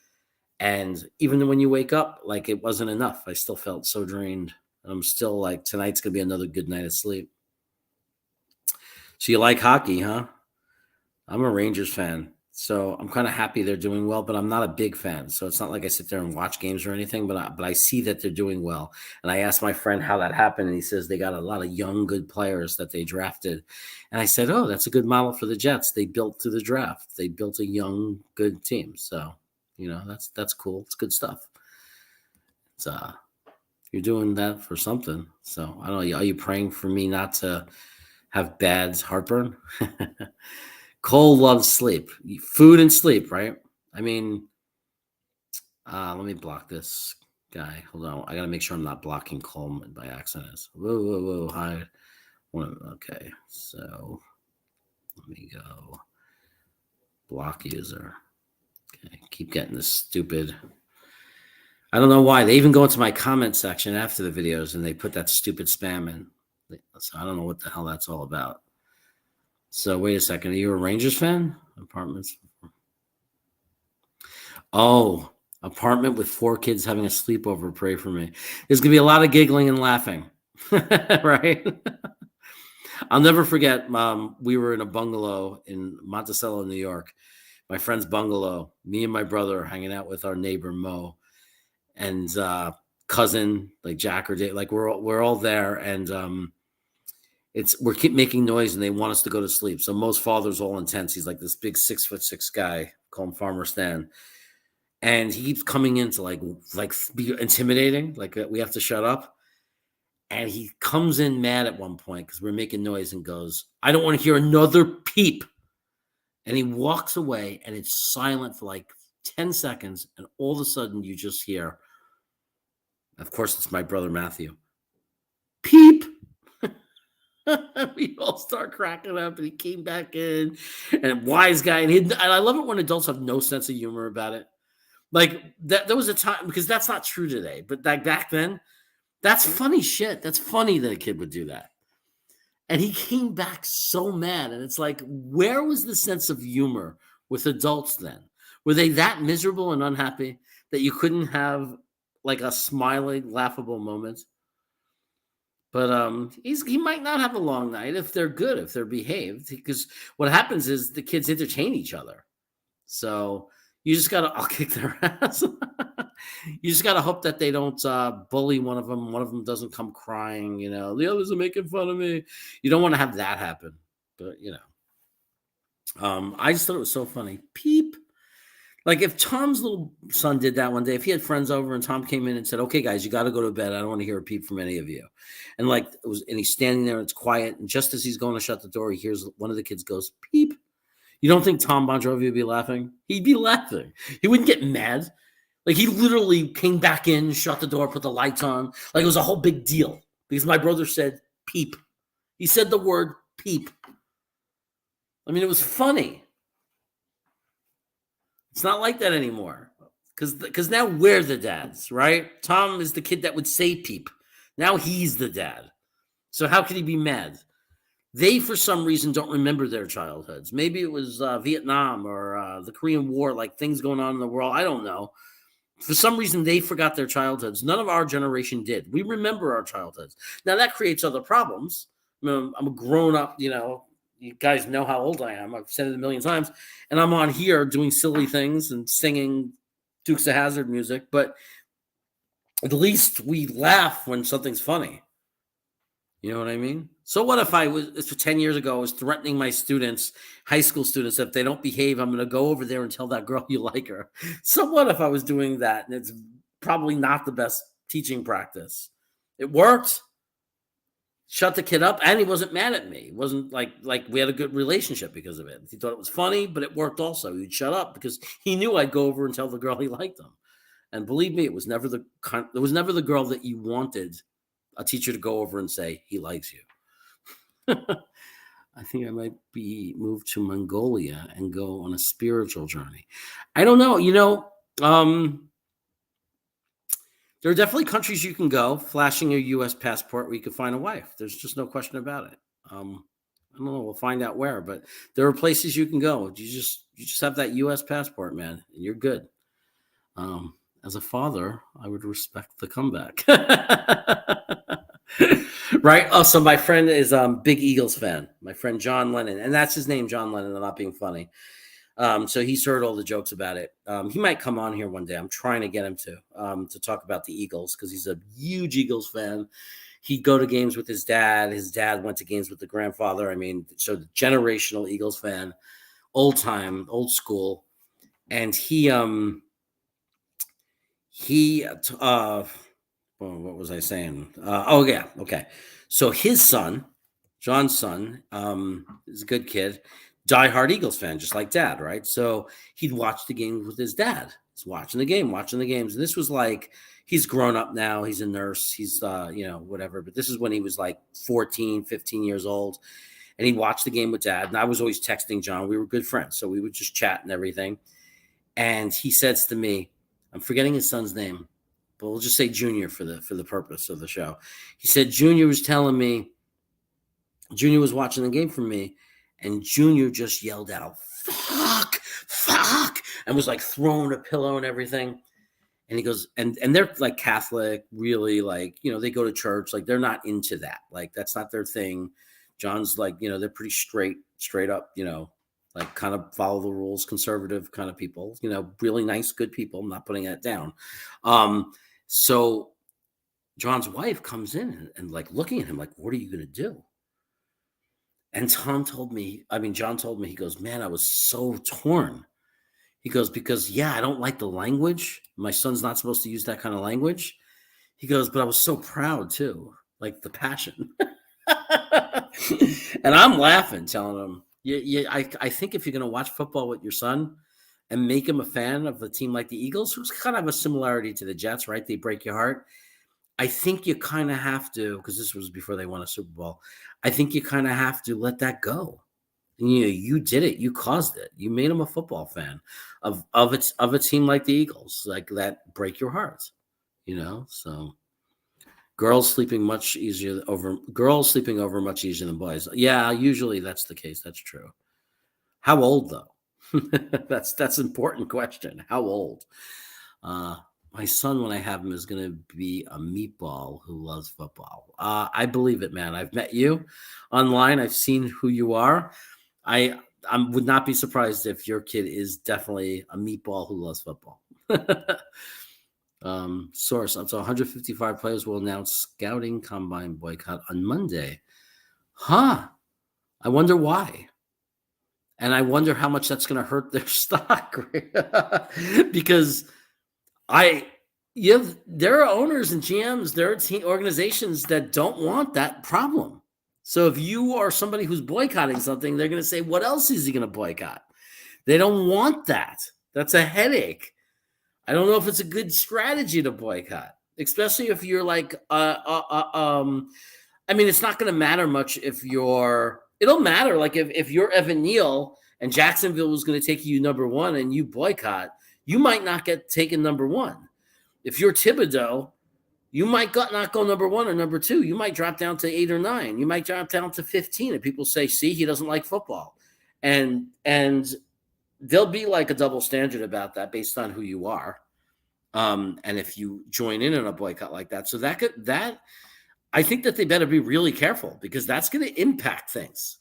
And even when you wake up, like it wasn't enough. I still felt so drained. I'm still like, tonight's going to be another good night of sleep. So you like hockey, huh? I'm a Rangers fan. So I'm kind of happy they're doing well, but I'm not a big fan. So it's not like I sit there and watch games or anything, but I see that they're doing well. And I asked my friend how that happened, and he says they got a lot of young, good players that they drafted. And I said, oh, that's a good model for the Jets. They built through the draft. They built a young, good team. So, that's cool. It's good stuff. It's you're doing that for something. So I don't know. Are you praying for me not to have bad heartburn? Cole loves sleep, food and sleep, right? I mean, let me block this guy. Hold on. I got to make sure I'm not blocking Cole by accident. Whoa. Hi. Okay. So let me go. Block user. Okay. Keep getting this stupid. I don't know why. They even go into my comment section after the videos and they put that stupid spam in. So I don't know what the hell that's all about. So wait a second. Are you a Rangers fan? Apartments. Oh, apartment with 4 kids having a sleepover. Pray for me. There's going to be a lot of giggling and laughing. Right? I'll never forget. We were in a bungalow in Monticello, New York. My friend's bungalow. Me and my brother hanging out with our neighbor, Mo. And cousin, like Jack or Dave. Like we're all there. And we're keep making noise and they want us to go to sleep. So Mo's father's all intense. He's like this big 6'6" guy, call him Farmer Stan. And he keeps coming in to like be intimidating. Like we have to shut up. And he comes in mad at one point because we're making noise and goes, I don't want to hear another peep. And he walks away and it's silent for like 10 seconds. And all of a sudden you just hear, of course, it's my brother, Matthew. Peep. We all start cracking up, and he came back in, and a wise guy. And I love it when adults have no sense of humor about it. Like that, there was a time, because that's not true today, but back then, that's funny shit. That's funny that a kid would do that. And he came back so mad, and it's like, where was the sense of humor with adults then? Were they that miserable and unhappy that you couldn't have like a smiling, laughable moment? But he might not have a long night if they're good, if they're behaved, because what happens is the kids entertain each other. So you just got to, I'll kick their ass. You just got to hope that they don't bully one of them. One of them doesn't come crying, the others are making fun of me. You don't want to have that happen, but I just thought it was so funny. Peep. Like if Tom's little son did that one day, if he had friends over and Tom came in and said, okay, guys, you got to go to bed. I don't want to hear a peep from any of you. And and he's standing there, and it's quiet. And just as he's going to shut the door, he hears one of the kids goes, peep. You don't think Tom Bon Jovi would be laughing? He'd be laughing. He wouldn't get mad. Like he literally came back in, shut the door, put the lights on. Like it was a whole big deal because my brother said peep. He said the word peep. I mean, it was funny. It's not like that anymore. Because now we're the dads, right? Tom is the kid that would say peep. Now he's the dad. So how could he be mad? They, for some reason, don't remember their childhoods. Maybe it was Vietnam or the Korean War, like things going on in the world. I don't know. For some reason, they forgot their childhoods. None of our generation did. We remember our childhoods. Now, that creates other problems. I'm a grown-up, you guys know how old I am. I've said it a million times. And I'm on here doing silly things and singing Dukes of Hazzard music. But at least we laugh when something's funny. You know what I mean? So what if I was, 10 years ago, I was threatening my students, high school students, if they don't behave, I'm going to go over there and tell that girl you like her. So what if I was doing that? And it's probably not the best teaching practice. It worked. Shut the kid up, and he wasn't mad at me. It wasn't like we had a good relationship because of it. He thought it was funny, but it worked also. He'd shut up because he knew I'd go over and tell the girl he liked them. And believe me, it was never the girl that you wanted a teacher to go over and say he likes you. I think I might be moved to Mongolia and go on a spiritual journey. I don't know. There are definitely countries you can go, flashing your U.S. passport, where you can find a wife. There's just no question about it. I don't know. We'll find out where, but there are places you can go. You just have that U.S. passport, man, and you're good. As a father, I would respect the comeback. Right? Oh, so my friend is big Eagles fan. My friend John Lennon, and that's his name, John Lennon. I'm not being funny. So he's heard all the jokes about it. He might come on here one day. I'm trying to get him to talk about the Eagles because he's a huge Eagles fan. He'd go to games with his dad. His dad went to games with the grandfather. I mean, so the generational Eagles fan, old time, old school. And what was I saying? Yeah. Okay. So his son, John's son, is a good kid. Diehard Eagles fan, just like dad, right? So he'd watch the games with his dad. He's watching the games. And this was like, he's grown up now. He's a nurse. He's, whatever. But this is when he was like 14, 15 years old. And he'd watch the game with dad. And I was always texting John. We were good friends. So we would just chat and everything. And he says to me, I'm forgetting his son's name, but we'll just say Junior for the purpose of the show. He said, Junior was watching the game for me. And Junior just yelled out, fuck, and was like throwing a pillow and everything. And he goes, and they're like Catholic, really, like, they go to church. Like, they're not into that. Like, that's not their thing. John's like, they're pretty straight up, like kind of follow the rules, conservative kind of people, really nice, good people. I'm not putting that down. So John's wife comes in and like looking at him like, what are you going to do? And John told me, he goes, man, I was so torn. He goes, because, I don't like the language. My son's not supposed to use that kind of language. He goes, but I was so proud too, like the passion. And I'm laughing, telling him, I think if you're going to watch football with your son and make him a fan of a team like the Eagles, who's kind of a similarity to the Jets, right? They break your heart. I think you kind of have to, because this was before they won a Super Bowl. I think you kind of have to let that go. And, you did it. You caused it. You made him a football fan of a team like the Eagles, like that break your heart. So girls sleeping over much easier than boys. Yeah, usually that's the case. That's true. How old though? That's an important question. How old? My son, when I have him, is going to be a meatball who loves football. I believe it, man. I've met you online. I've seen who you are. I would not be surprised if your kid is definitely a meatball who loves football. Source, up to 155 players will announce scouting combine boycott on Monday. I wonder why. And I wonder how much that's going to hurt their stock. Because there are owners and GMs, there are organizations that don't want that problem. So if you are somebody who's boycotting something, they're going to say, what else is he going to boycott? They don't want that. That's a headache. I don't know if it's a good strategy to boycott, especially if you're like, it's not going to matter much if you're It'll matter. Like if you're Evan Neal and Jacksonville was going to take you number one and you boycott, you might not get taken number one. If you're Thibodeau, you might not go number one or number two. You might drop down to 8 or 9. You might drop down to 15. And people say, see, he doesn't like football. And there'll be like a double standard about that based on who you are. And if you join in a boycott like that. So that I think that they better be really careful because that's going to impact things.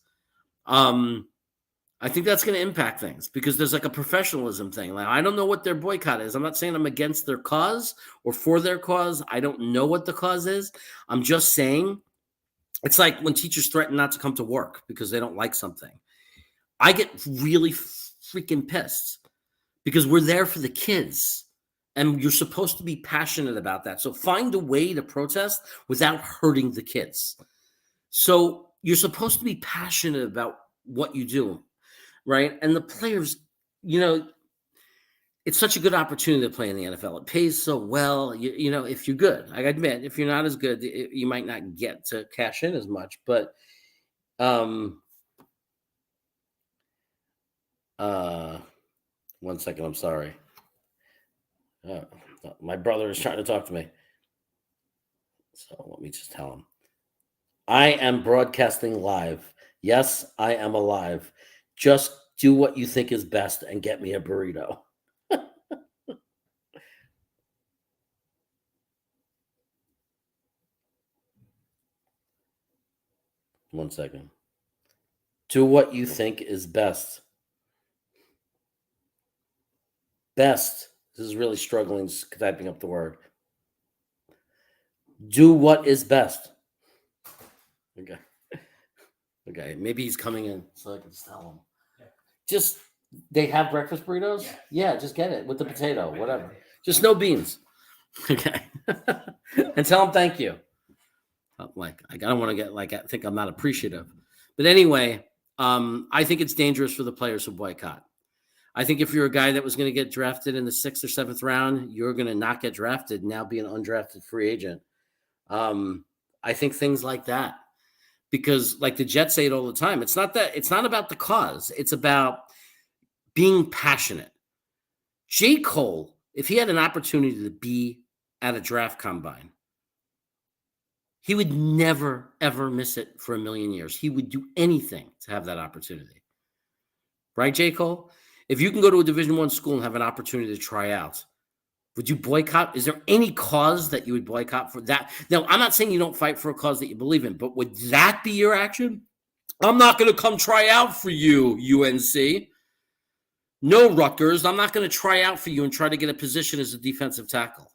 I think that's going to impact things because there's like a professionalism thing. Like, I don't know what their boycott is. I'm not saying I'm against their cause or for their cause. I don't know what the cause is. I'm just saying it's like when teachers threaten not to come to work because they don't like something. I get really freaking pissed because we're there for the kids and you're supposed to be passionate about that. So find a way to protest without hurting the kids. So you're supposed to be passionate about what you do. Right. And the players, it's such a good opportunity to play in the NFL. It pays so well, if you're good. I admit, if you're not as good, you might not get to cash in as much. But 1 second, I'm sorry. My brother is trying to talk to me. So let me just tell him. I am broadcasting live. Yes, I am alive. Just do what you think is best and get me a burrito. 1 second. Do what you think is best. Best. This is really struggling typing up the word. Do what is best. Okay. Okay. Maybe he's coming in so I can just tell him. Just, they have breakfast burritos? Yeah, just get it with the potato, whatever. Just no beans. Okay. And tell them thank you. Like, I don't want to get, I think I'm not appreciative. But anyway, I think it's dangerous for the players who boycott. I think if you're a guy that was going to get drafted in the 6th or 7th round, you're going to not get drafted, now be an undrafted free agent. I think things like that. Because like the Jets say it all the time, it's not about the cause. It's about being passionate. J. Cole, if he had an opportunity to be at a draft combine, he would never, ever miss it for a million years. He would do anything to have that opportunity. Right, J. Cole? If you can go to a Division I school and have an opportunity to try out, would you boycott? Is there any cause that you would boycott for that? Now, I'm not saying you don't fight for a cause that you believe in, but would that be your action? I'm not going to come try out for you, UNC. No, Rutgers. I'm not going to try out for you and try to get a position as a defensive tackle.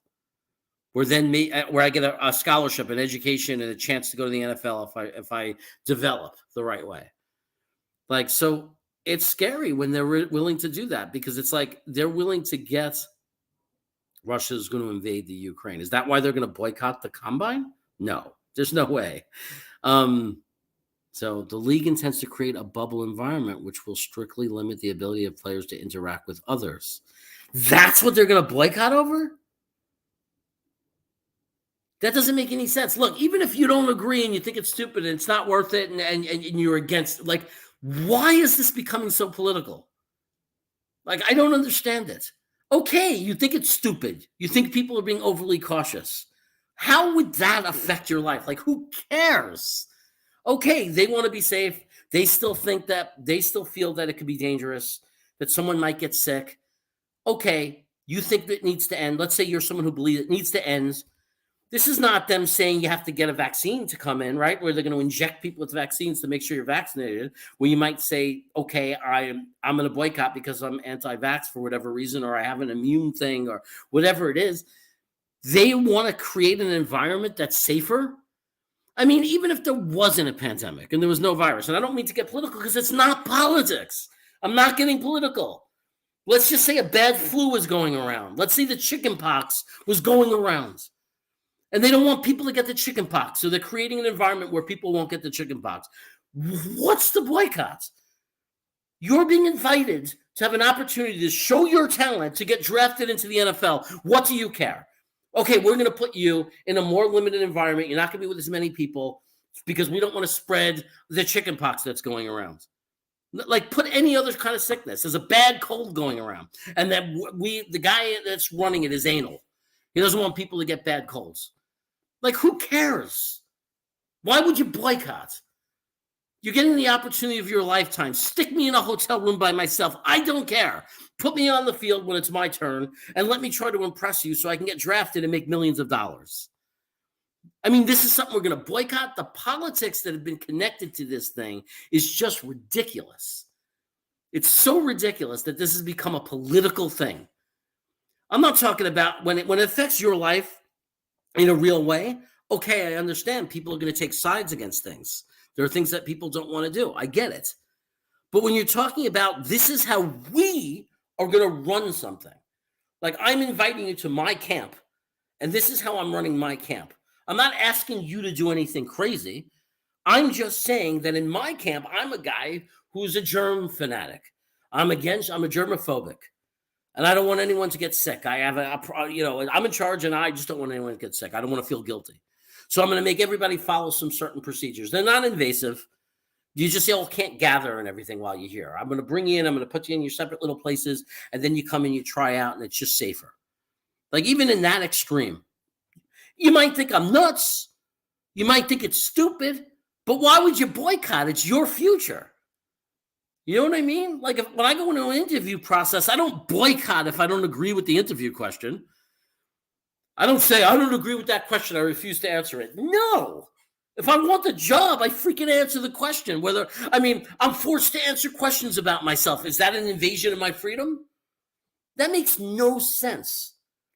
Where I get a scholarship, an education, and a chance to go to the NFL if I develop the right way. Like, so it's scary when they're willing to do that because it's like they're willing to get Russia is going to invade the Ukraine. Is that why they're going to boycott the combine? No, there's no way. So the league intends to create a bubble environment, which will strictly limit the ability of players to interact with others. That's what they're going to boycott over? That doesn't make any sense. Look, even if you don't agree and you think it's stupid and it's not worth it and you're against, like, why is this becoming so political? Like, I don't understand it. Okay, you think it's stupid. You think people are being overly cautious. How would that affect your life? Like, who cares? Okay, they want to be safe. They still feel that it could be dangerous, that someone might get sick. Okay, you think that it needs to end. Let's say you're someone who believes it needs to end. This is not them saying you have to get a vaccine to come in, right? Where they're going to inject people with vaccines to make sure you're vaccinated. Where you might say, okay, I'm going to boycott because I'm anti-vax for whatever reason, or I have an immune thing or whatever it is. They want to create an environment that's safer. I mean, even if there wasn't a pandemic and there was no virus, and I don't mean to get political because it's not politics. I'm not getting political. Let's just say a bad flu was going around. Let's say the chicken pox was going around. And they don't want people to get the chicken pox. So they're creating an environment where people won't get the chicken pox. What's the boycott? You're being invited to have an opportunity to show your talent to get drafted into the NFL. What do you care? Okay, we're going to put you in a more limited environment. You're not going to be with as many people. because we don't want to spread the chicken pox that's going around. Like, put any other kind of sickness. There's a bad cold going around, and that the guy that's running it is anal. He doesn't want people to get bad colds. Like, who cares? Why would you boycott? You're getting the opportunity of your lifetime. Stick me in a hotel room by myself. I don't care. Put me on the field when it's my turn and let me try to impress you so I can get drafted and make millions of dollars. I mean, this is something we're going to boycott. The politics that have been connected to this thing is just ridiculous. It's so ridiculous that this has become a political thing. I'm not talking about when it affects your life in a real way. Okay, I understand people are going to take sides against things. There are things that people don't want to do. I get it. But when you're talking about this is how we are going to run something, like I'm inviting you to my camp, and this is how I'm running my camp. I'm not asking you to do anything crazy. I'm just saying that in my camp, I'm a guy who's a germ fanatic. I'm a germophobic, and I don't want anyone to get sick. I'm in charge, and I just don't want anyone to get sick. I don't want to feel guilty. So I'm going to make everybody follow some certain procedures. They're not invasive. You just can't gather and everything while you're here. I'm going to bring you in. I'm going to put you in your separate little places, and then you come and you try out, and it's just safer. Like, even in that extreme, you might think I'm nuts. You might think it's stupid, but why would you boycott? It's your future. You know what I mean? Like, when I go into an interview process, I don't boycott if I don't agree with the interview question. I don't say, I don't agree with that question. I refuse to answer it. No. If I want the job, I freaking answer the question. I'm forced to answer questions about myself. Is that an invasion of my freedom? That makes no sense.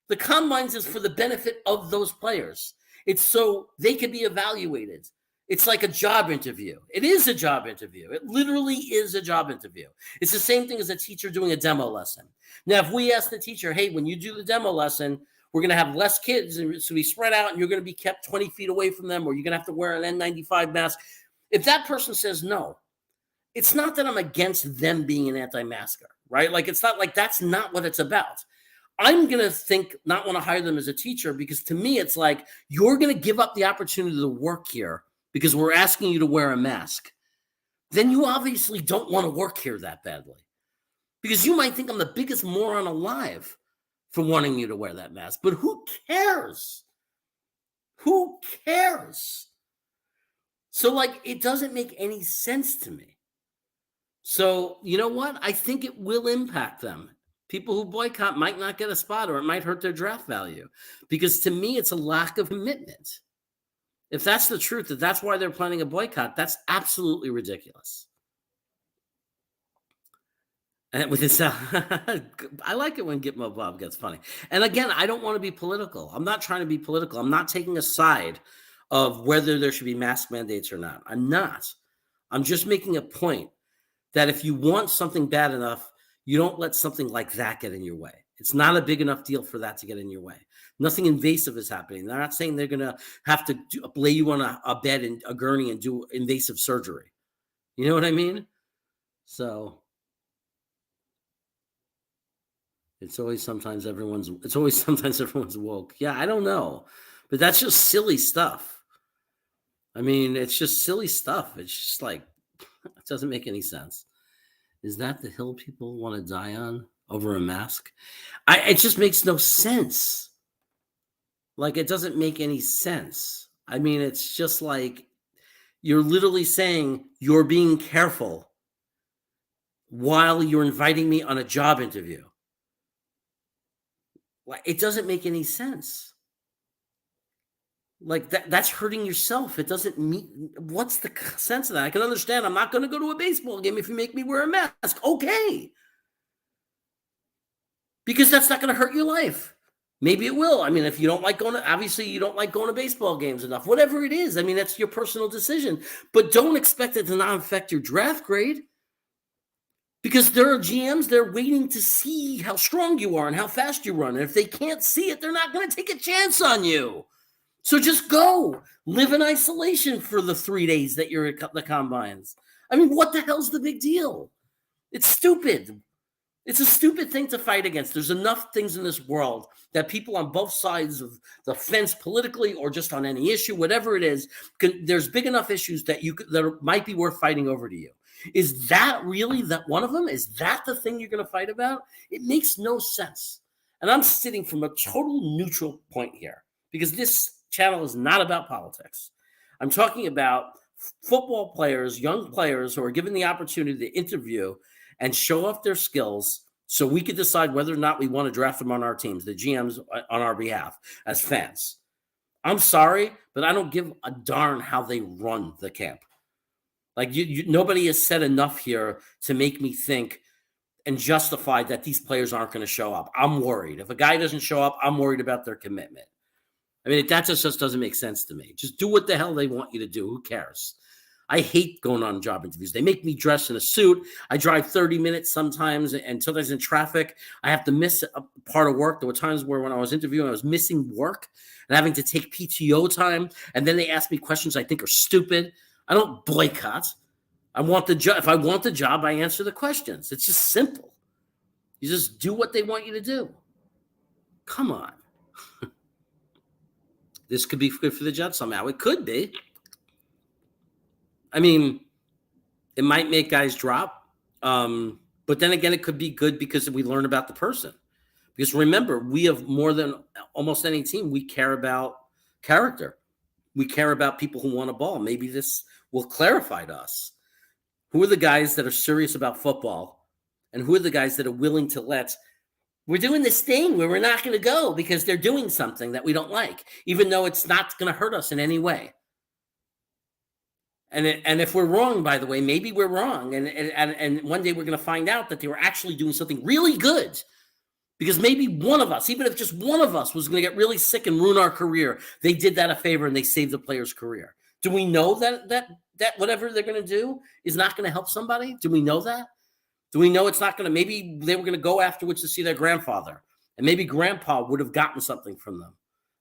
The combines is for the benefit of those players. It's so they can be evaluated. It's like a job interview. It is a job interview. It literally is a job interview. It's the same thing as a teacher doing a demo lesson. Now, if we ask the teacher, hey, when you do the demo lesson, we're going to have less kids, and it's going to be spread out, and you're going to be kept 20 feet away from them, or you're going to have to wear an N95 mask. If that person says no, it's not that I'm against them being an anti-masker, right? Like, it's not like that's not what it's about. I'm going to not want to hire them as a teacher, because to me, it's like, you're going to give up the opportunity to work here because we're asking you to wear a mask. Then you obviously don't want to work here that badly, because you might think I'm the biggest moron alive for wanting you to wear that mask. But who cares? Who cares? So, like, it doesn't make any sense to me. So, you know what? I think it will impact them. People who boycott might not get a spot, or it might hurt their draft value, because to me, it's a lack of commitment. If that's the truth, that's why they're planning a boycott, that's absolutely ridiculous. And with this, I like it when Gitmo Bob gets funny. And again, I don't want to be political. I'm not trying to be political. I'm not taking a side of whether there should be mask mandates or not. I'm not. I'm just making a point that if you want something bad enough, you don't let something like that get in your way. It's not a big enough deal for that to get in your way. Nothing invasive is happening. They're not saying they're going to have to lay you on a bed in a gurney and do invasive surgery. You know what I mean? So it's always sometimes everyone's woke. Yeah, I don't know. But that's just silly stuff. I mean, it's just silly stuff. It's just like, it doesn't make any sense. Is that the hill people want to die on over a mask? It just makes no sense. Like, it doesn't make any sense. I mean, it's just like you're literally saying you're being careful while you're inviting me on a job interview. Like, it doesn't make any sense. Like, that's hurting yourself. It doesn't mean, what's the sense of that? I can understand I'm not going to go to a baseball game if you make me wear a mask. Okay. Because that's not going to hurt your life. Maybe it will. I mean, if you don't like obviously you don't like going to baseball games enough, whatever it is. I mean, that's your personal decision, but don't expect it to not affect your draft grade, because there are GMs, they're waiting to see how strong you are and how fast you run. And if they can't see it, they're not going to take a chance on you. So just go live in isolation for the 3 days that you're at the combines. I mean, what the hell's the big deal? It's stupid. It's a stupid thing to fight against. There's enough things in this world that people on both sides of the fence, politically or just on any issue, whatever it is, there's big enough issues that might be worth fighting over to you. Is that really that one of them? Is that the thing you're going to fight about? It makes no sense. And I'm sitting from a total neutral point here because this channel is not about politics. I'm talking about football players, young players who are given the opportunity to interview and show off their skills so we could decide whether or not we want to draft them on our teams, the GMs on our behalf as fans. I'm sorry, but I don't give a darn how they run the camp. Like nobody has said enough here to make me think and justify that these players aren't going to show up. I'm worried. If a guy doesn't show up, I'm worried about their commitment. I mean, that just doesn't make sense to me. Just do what the hell they want you to do. Who cares? I hate going on job interviews. They make me dress in a suit. I drive 30 minutes sometimes, and sometimes in traffic, I have to miss a part of work. There were times where when I was interviewing, I was missing work and having to take PTO time, and then they ask me questions I think are stupid. I don't boycott. I want the job. If I want the job, I answer the questions. It's just simple. You just do what they want you to do. Come on. This could be good for the Jets somehow. It could be. I mean, it might make guys drop. But then again, it could be good because we learn about the person. Because remember, we have more than almost any team, we care about character. We care about people who want a ball. Maybe this will clarify to us. Who are the guys that are serious about football? And who are the guys that are willing to we're doing this thing where we're not going to go because they're doing something that we don't like, even though it's not going to hurt us in any way. And if we're wrong, by the way, maybe we're wrong. And one day we're going to find out that they were actually doing something really good because maybe one of us, even if just one of us was going to get really sick and ruin our career, they did that a favor and they saved the player's career. Do we know that whatever they're going to do is not going to help somebody? Do we know that? Do we know it's not going to, maybe they were going to go afterwards to see their grandfather and maybe grandpa would have gotten something from them.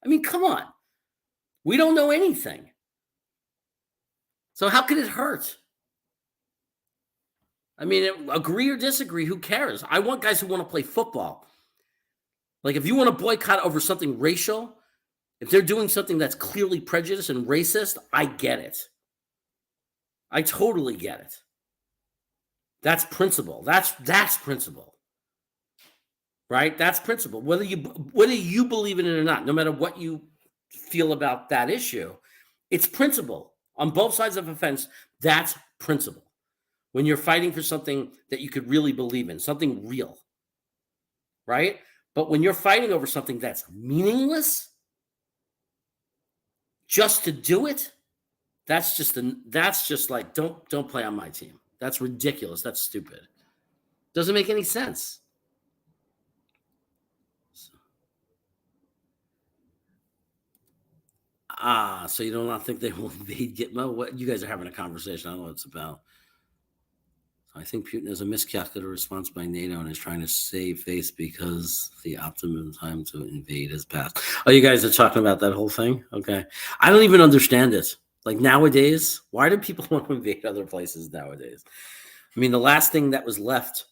I mean, come on. We don't know anything. So how could it hurt? I mean, agree or disagree, who cares? I want guys who want to play football. Like if you want to boycott over something racial, if they're doing something that's clearly prejudiced and racist, I get it. I totally get it. That's principle. That's principle. Right? That's principle. Whether you believe in it or not, no matter what you feel about that issue, it's principle. On both sides of a fence, that's principle. When you're fighting for something that you could really believe in, something real. Right? But when you're fighting over something that's meaningless, just to do it, that's just like don't play on my team. That's ridiculous. That's stupid. Doesn't make any sense. So you do not think they will invade Gitmo? What you guys are having a conversation? I don't know what it's about. I think Putin is a miscalculated response by NATO and is trying to save face because the optimum time to invade has passed. Oh, you guys are talking about that whole thing? Okay. I don't even understand it. Like nowadays, why do people want to invade other places nowadays? I mean, the last thing that was left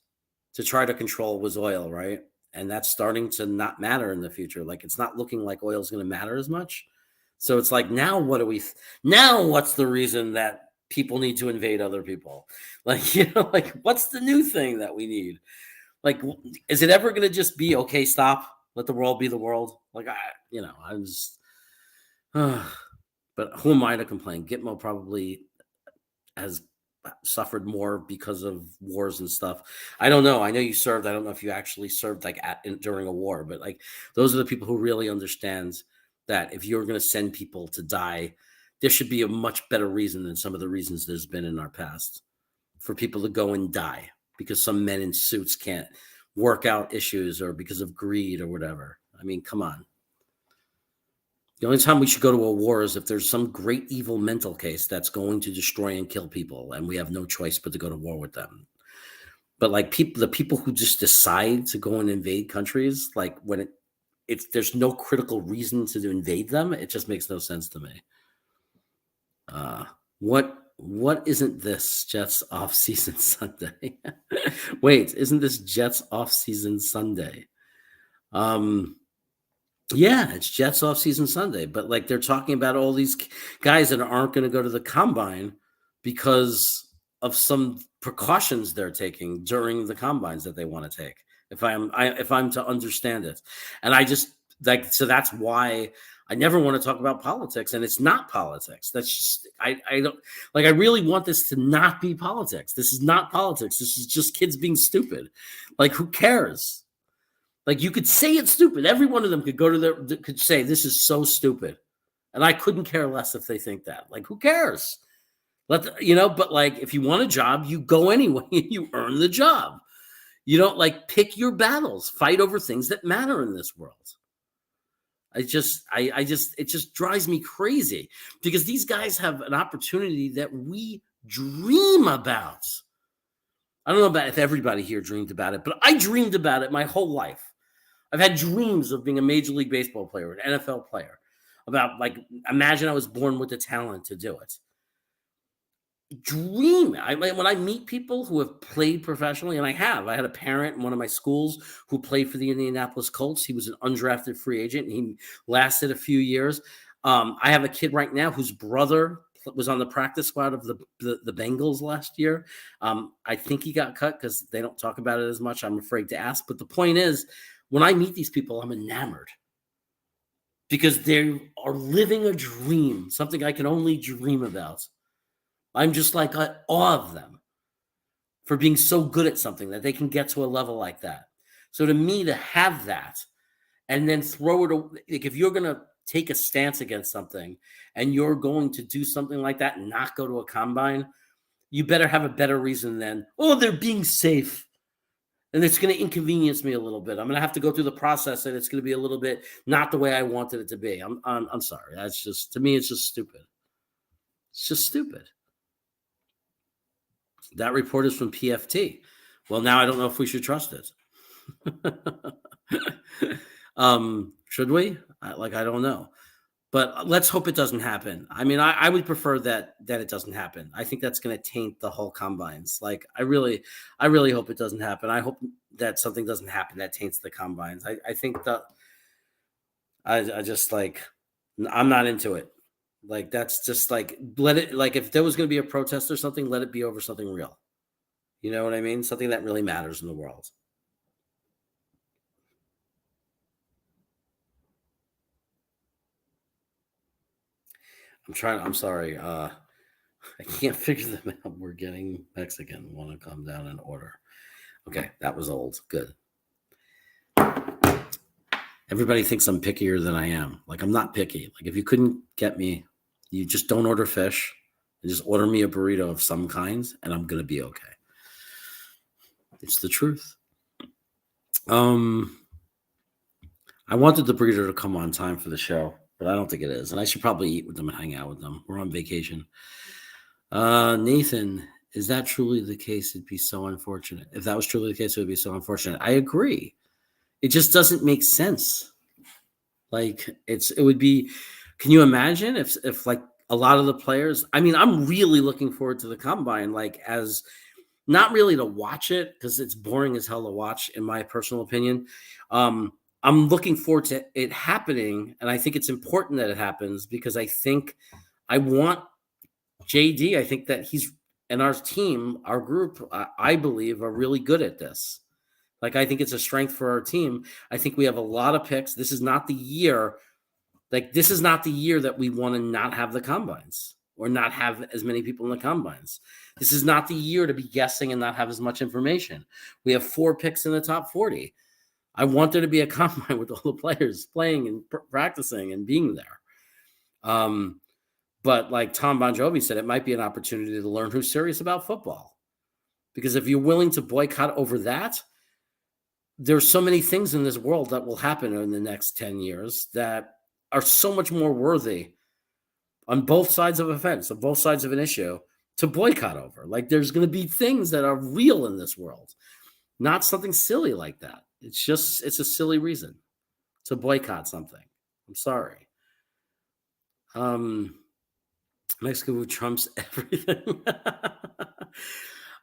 to try to control was oil, right? And that's starting to not matter in the future. Like it's not looking like oil is going to matter as much. So it's like, now what's the reason that people need to invade other people? Like, like what's the new thing that we need? Like, is it ever going to just be, okay, stop, let the world be the world? Like, I'm just, but who am I to complain? Gitmo probably has suffered more because of wars and stuff. I don't know. I know you served. I don't know if you actually served like during a war, but like those are the people who really understand that if you're going to send people to die, there should be a much better reason than some of the reasons there's been in our past for people to go and die because some men in suits can't work out issues or because of greed or whatever. I mean, come on. The only time we should go to a war is if there's some great evil mental case that's going to destroy and kill people, and we have no choice but to go to war with them. But like the people who just decide to go and invade countries, like when there's no critical reason to invade them, it just makes no sense to me. What What isn't this Jets off-season Sunday? Wait, isn't this Jets off-season Sunday? Yeah, it's Jets off-season Sunday, but like they're talking about all these guys that aren't going to go to the combine because of some precautions they're taking during the combines that they want to take. If I'm to understand it, and I just like so that's why I never want to talk about politics, and it's not politics. That's just I don't like. I really want this to not be politics. This is not politics. This is just kids being stupid. Like who cares? Like you could say it's stupid. Every one of them could go to could say this is so stupid, and I couldn't care less if they think that. Like who cares? But like if you want a job, you go anyway. You earn the job. You don't like pick your battles. Fight over things that matter in this world. It just drives me crazy because these guys have an opportunity that we dream about. I don't know about if everybody here dreamed about it, but I dreamed about it my whole life. I've had dreams of being a Major League Baseball player, an NFL player, about like, imagine I was born with the talent to do it. Dream. When I meet people who have played professionally, and I had a parent in one of my schools who played for the Indianapolis Colts. He was an undrafted free agent, and he lasted a few years. I have a kid right now whose brother was on the practice squad of the Bengals last year. I think he got cut because they don't talk about it as much. I'm afraid to ask. But the point is, when I meet these people, I'm enamored because they are living a dream, something I can only dream about. I'm just like in awe of them for being so good at something that they can get to a level like that. So to me, to have that and then throw it, like if you're going to take a stance against something and you're going to do something like that and not go to a combine, you better have a better reason than, oh, they're being safe. And it's going to inconvenience me a little bit. I'm going to have to go through the process and it's going to be a little bit not the way I wanted it to be. I'm sorry. That's just, to me, it's just stupid. It's just stupid. That report is from PFT. Well, now I don't know if we should trust it. Should we? I don't know. But let's hope it doesn't happen. I mean, I would prefer that it doesn't happen. I think that's going to taint the whole combines. Like, I really hope it doesn't happen. I hope that something doesn't happen that taints the combines. I think that I just like, I'm not into it. Like, that's just like, let it, like, if there was going to be a protest or something, let it be over something real. You know what I mean? Something that really matters in the world. I'm sorry. I can't figure them out. We're getting Mexican. Want to come down and order. Okay, that was old. Good. Everybody thinks I'm pickier than I am. Like, I'm not picky. Like, if you couldn't get me, you just don't order fish. And just order me a burrito of some kind, and I'm going to be okay. It's the truth. I wanted the burrito to come on time for the show, but I don't think it is. And I should probably eat with them and hang out with them. We're on vacation. Nathan, is that truly the case? It'd be so unfortunate. If that was truly the case, it would be so unfortunate. I agree. It just doesn't make sense. Like, it would be, can you imagine if like a lot of the players, I mean, I'm really looking forward to the combine, like, as not really to watch it because it's boring as hell to watch, in my personal opinion. I'm looking forward to it happening, and I think it's important that it happens because I think I want JD. I think that he's, and our team, our group, I believe, are really good at this. Like, I think it's a strength for our team. I think we have a lot of picks. This is not the year. Like, this is not the year that we want to not have the combines or not have as many people in the combines. This is not the year to be guessing and not have as much information. We have 4 picks in the top 40. I want there to be a combine with all the players playing and practicing and being there. But like Tom Bon Jovi said, it might be an opportunity to learn who's serious about football. Because if you're willing to boycott over that, there's so many things in this world that will happen in the next 10 years that are so much more worthy on both sides of a fence, on both sides of an issue, to boycott over. Like, there's going to be things that are real in this world, not something silly like that. It's a silly reason to boycott something. I'm sorry. Mexico food trumps everything.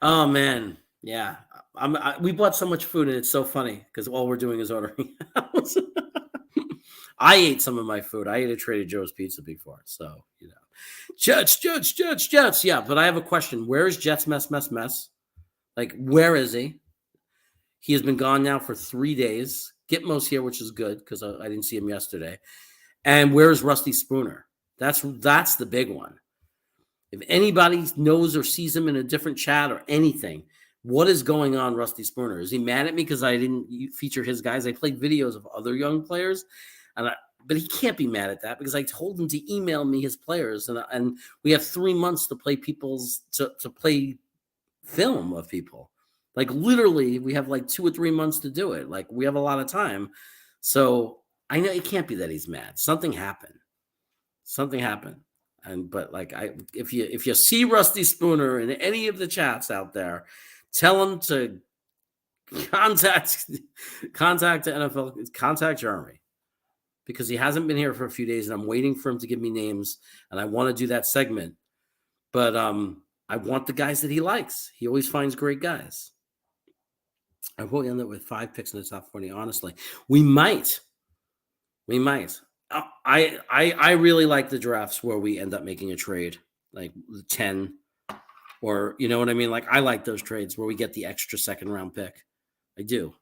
Oh man, yeah. We bought so much food, and it's so funny because all we're doing is ordering out. I ate some of my food. I ate a Trader Joe's pizza before, so you know. Jets. Yeah, but I have a question. Where is Jets mess? Like, where is he? He has been gone now for 3 days. Gitmo's here, which is good because I didn't see him yesterday. And where's Rusty Spooner? That's the big one. If anybody knows or sees him in a different chat or anything, what is going on, Rusty Spooner? Is he mad at me because I didn't feature his guys? I played videos of other young players, but he can't be mad at that because I told him to email me his players, and we have 3 months to play to play film of people. Like literally, we have like 2 or 3 months to do it. Like we have a lot of time, so I know it can't be that he's mad. Something happened. But like if you see Rusty Spooner in any of the chats out there, tell him to contact the NFL, contact Jeremy, because he hasn't been here for a few days, and I'm waiting for him to give me names, and I want to do that segment. But I want the guys that he likes. He always finds great guys. I will end up with 5 picks in the top 40. Honestly, we might. I really like the drafts where we end up making a trade, like 10, or you know what I mean. Like I like those trades where we get the extra second round pick. I do.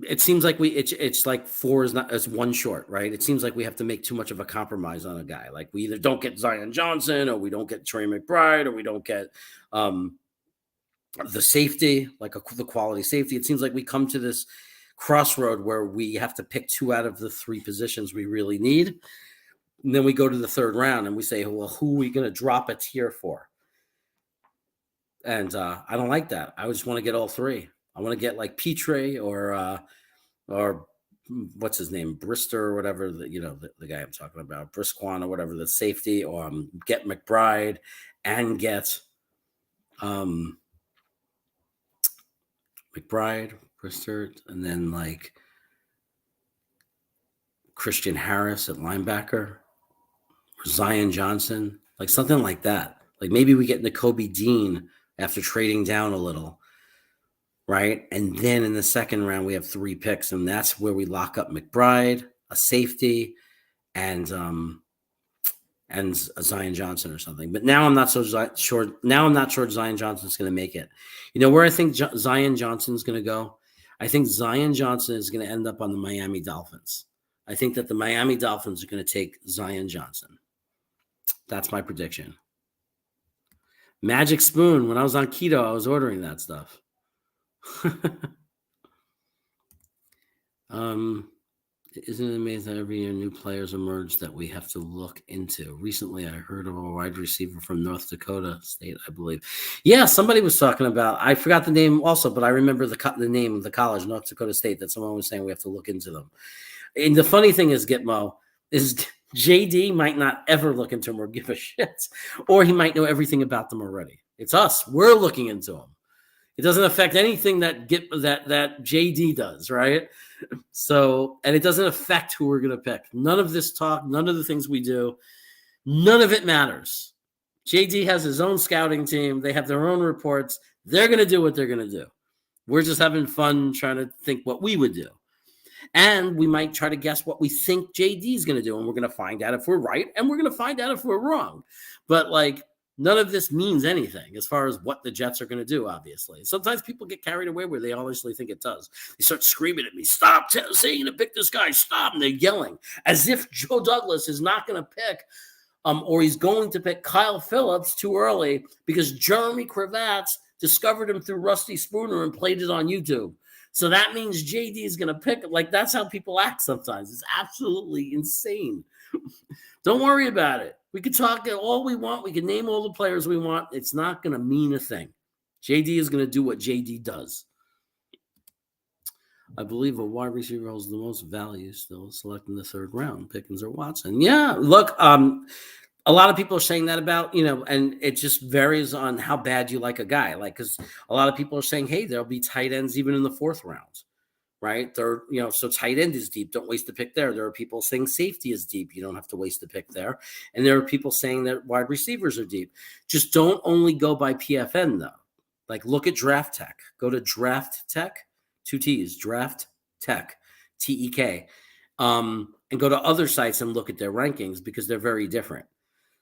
It seems like it's like 4 is not, it's 1 short, right? It seems like we have to make too much of a compromise on a guy. Like we either don't get Zion Johnson, or we don't get Trey McBride, or we don't get the safety, like the quality safety. It seems like we come to this crossroad where we have to pick 2 out of the 3 positions we really need. And then we go to the 3rd round and we say, well, who are we going to drop a tier for? And I don't like that. I just want to get all 3. I want to get like Petre or what's his name, Brister or whatever, the guy I'm talking about, Brisquan or whatever, the safety, or get McBride and get McBride, Brister, and then like Christian Harris at linebacker, or Zion Johnson, like something like that. Like maybe we get Nakobe Dean after trading down a little, right? And then in the 2nd round, we have 3 picks, and that's where we lock up McBride, a safety, and a Zion Johnson or something. But now I'm not so sure. Now I'm not sure Zion Johnson's going to make it. You know where I think Zion Johnson's going to go? I think Zion Johnson is going to end up on the Miami Dolphins. I think that the Miami Dolphins are going to take Zion Johnson. That's my prediction. Magic Spoon. When I was on keto, I was ordering that stuff. Isn't it amazing that every year new players emerge that we have to look into? Recently, I heard of a wide receiver from North Dakota State, I believe. Yeah, somebody was talking about, I forgot the name also, but I remember the name of the college, North Dakota State, that someone was saying we have to look into them. And the funny thing is, Gitmo, is JD might not ever look into them or give a shit, or he might know everything about them already. It's us. We're looking into them. It doesn't affect anything that JD does, right? So, and it doesn't affect who we're going to pick. None of this talk, none of the things we do, none of it matters. JD has his own scouting team. They have their own reports. They're going to do what they're going to do. We're just having fun trying to think what we would do. And we might try to guess what we think JD is going to do. And we're going to find out if we're right. And we're going to find out if we're wrong. But like, none of this means anything as far as what the Jets are going to do, obviously. Sometimes people get carried away where they honestly think it does. They start screaming at me, stop saying to pick this guy, stop. And they're yelling as if Joe Douglas is not going to pick or he's going to pick Kyle Phillips too early because Jeremy Kravats discovered him through Rusty Spooner and played it on YouTube. So that means JD is going to pick. Like, that's how people act sometimes. It's absolutely insane. Don't worry about it. We can talk all we want. We can name all the players we want. It's not going to mean a thing. JD is going to do what JD does. I believe a wide receiver holds the most value still selecting the 3rd round, Pickens or Watson. Yeah, look, a lot of people are saying that about, and it just varies on how bad you like a guy. Like, because a lot of people are saying, hey, there'll be tight ends even in the 4th round. right? They're, so tight end is deep. Don't waste the pick there. There are people saying safety is deep. You don't have to waste the pick there. And there are people saying that wide receivers are deep. Just don't only go by PFN though. Like look at Draft Tech. Go to Draft Tech, 2 T's, Draft Tech, TEK. And go to other sites and look at their rankings because they're very different.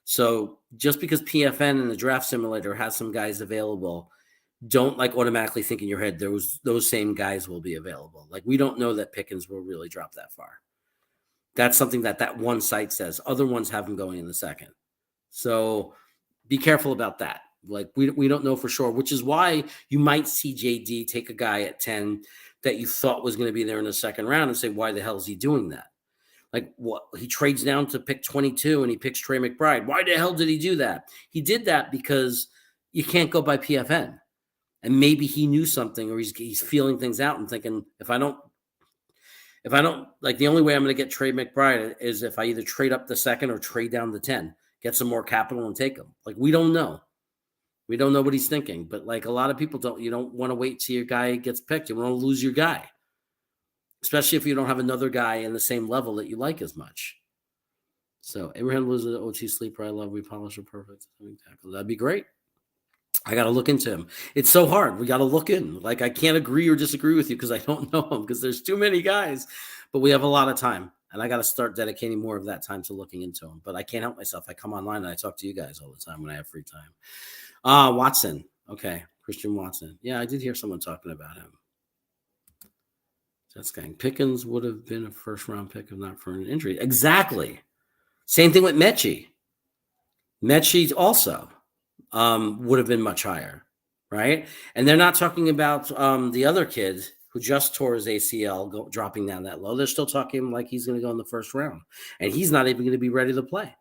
So just because PFN and the draft simulator has some guys available, don't like automatically think in your head those same guys will be available. Like we don't know that Pickens will really drop that far. That's something that one site says. Other ones have him going in the second. So be careful about that. Like we don't know for sure, which is why you might see JD take a guy at 10 that you thought was going to be there in the second round and say, why the hell is he doing that? Like what he trades down to pick 22 and he picks Trey McBride. Why the hell did he do that? He did that because you can't go by PFN. And maybe he knew something or he's feeling things out and thinking, if I don't, like the only way I'm going to get Trey McBride is if I either trade up the second or trade down the 10, get some more capital and take him. Like we don't know. We don't know what he's thinking. But like a lot of people you don't want to wait till your guy gets picked. You want to lose your guy. Especially if you don't have another guy in the same level that you like as much. So Abraham loses an OT sleeper. I love. We polish a perfect tackle. That'd be great. I got to look into him. It's so hard. We got to look in. Like I can't agree or disagree with you because I don't know him because there's too many guys. But we have a lot of time, and I got to start dedicating more of that time to looking into him. But I can't help myself. I come online and I talk to you guys all the time when I have free time. Watson. Okay, Christian Watson. Yeah, I did hear someone talking about him. That's gang. Pickens would have been a first-round pick if not for an injury. Exactly. Same thing with Mechie. Mechie also would have been much higher, right? And they're not talking about the other kid who just tore his ACL dropping down that low. They're still talking like he's going to go in the first round. And he's not even going to be ready to play.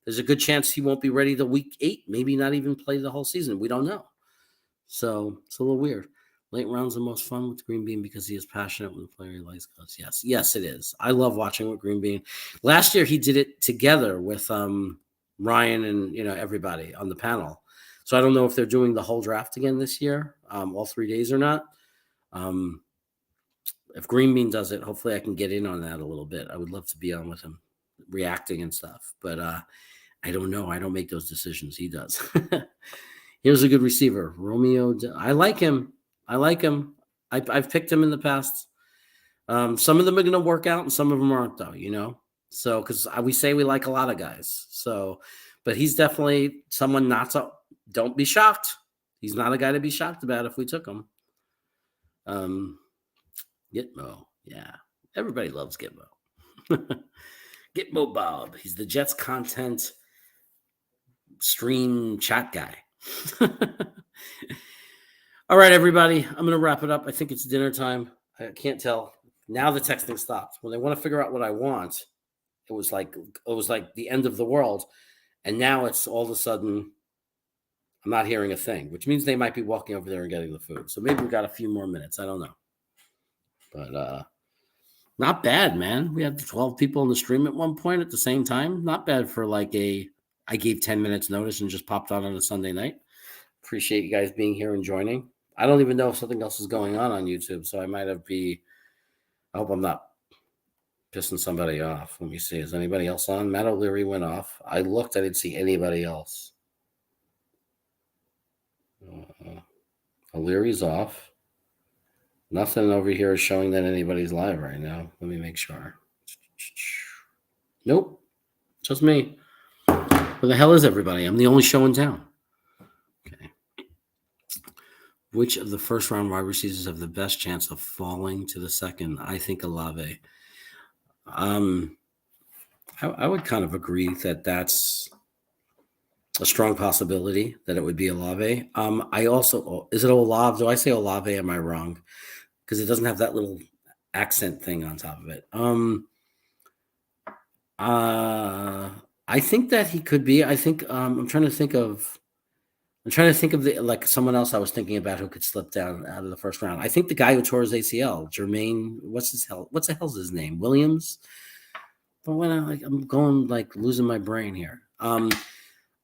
There's a good chance he won't be ready till week 8, maybe not even play the whole season. We don't know. So it's a little weird. Late rounds are the most fun with Green Bean because he is passionate when the player he likes goes. Yes, it is. I love watching with Green Bean. Last year he did it together with Ryan and everybody on the panel. So I don't know if they're doing the whole draft again this year, all 3 days or not. If Green Bean does it, hopefully I can get in on that a little bit. I would love to be on with him, reacting and stuff. But I don't know. I don't make those decisions. He does. Here's a good receiver, Romeo. I like him. I've picked him in the past. Some of them are going to work out and some of them aren't though, So, because we say we like a lot of guys. So, but he's definitely someone don't be shocked. He's not a guy to be shocked about if we took him. Gitmo. Yeah. Everybody loves Gitmo. Gitmo Bob. He's the Jets content stream chat guy. All right, everybody. I'm going to wrap it up. I think it's dinner time. I can't tell. Now the texting stopped. When they want to figure out what I want, it was like the end of the world. And now it's all of a sudden, I'm not hearing a thing, which means they might be walking over there and getting the food. So maybe we got a few more minutes. I don't know. But not bad, man. We had 12 people in the stream at one point at the same time. Not bad for I gave 10 minutes notice and just popped on a Sunday night. Appreciate you guys being here and joining. I don't even know if something else is going on YouTube, so I hope I'm not pissing somebody off. Let me see. Is anybody else on? Matt O'Leary went off. I looked. I didn't see anybody else. O'Leary's off. Nothing over here is showing that anybody's live right now. Let me make sure. Nope. Just me. Where the hell is everybody? I'm the only show in town. Okay. Which of the first round wide receivers have the best chance of falling to the second? I think Olave. I would kind of agree that that's a strong possibility that it would be Olave. I also, is it Olave? Do I say Olave? Am I wrong? Because it doesn't have that little accent thing on top of it. I think that he could be. I think I'm trying to think of someone else I was thinking about who could slip down out of the first round. I think the guy who tore his ACL, Jermaine, what's the hell's his name? Williams. But when I'm going losing my brain here.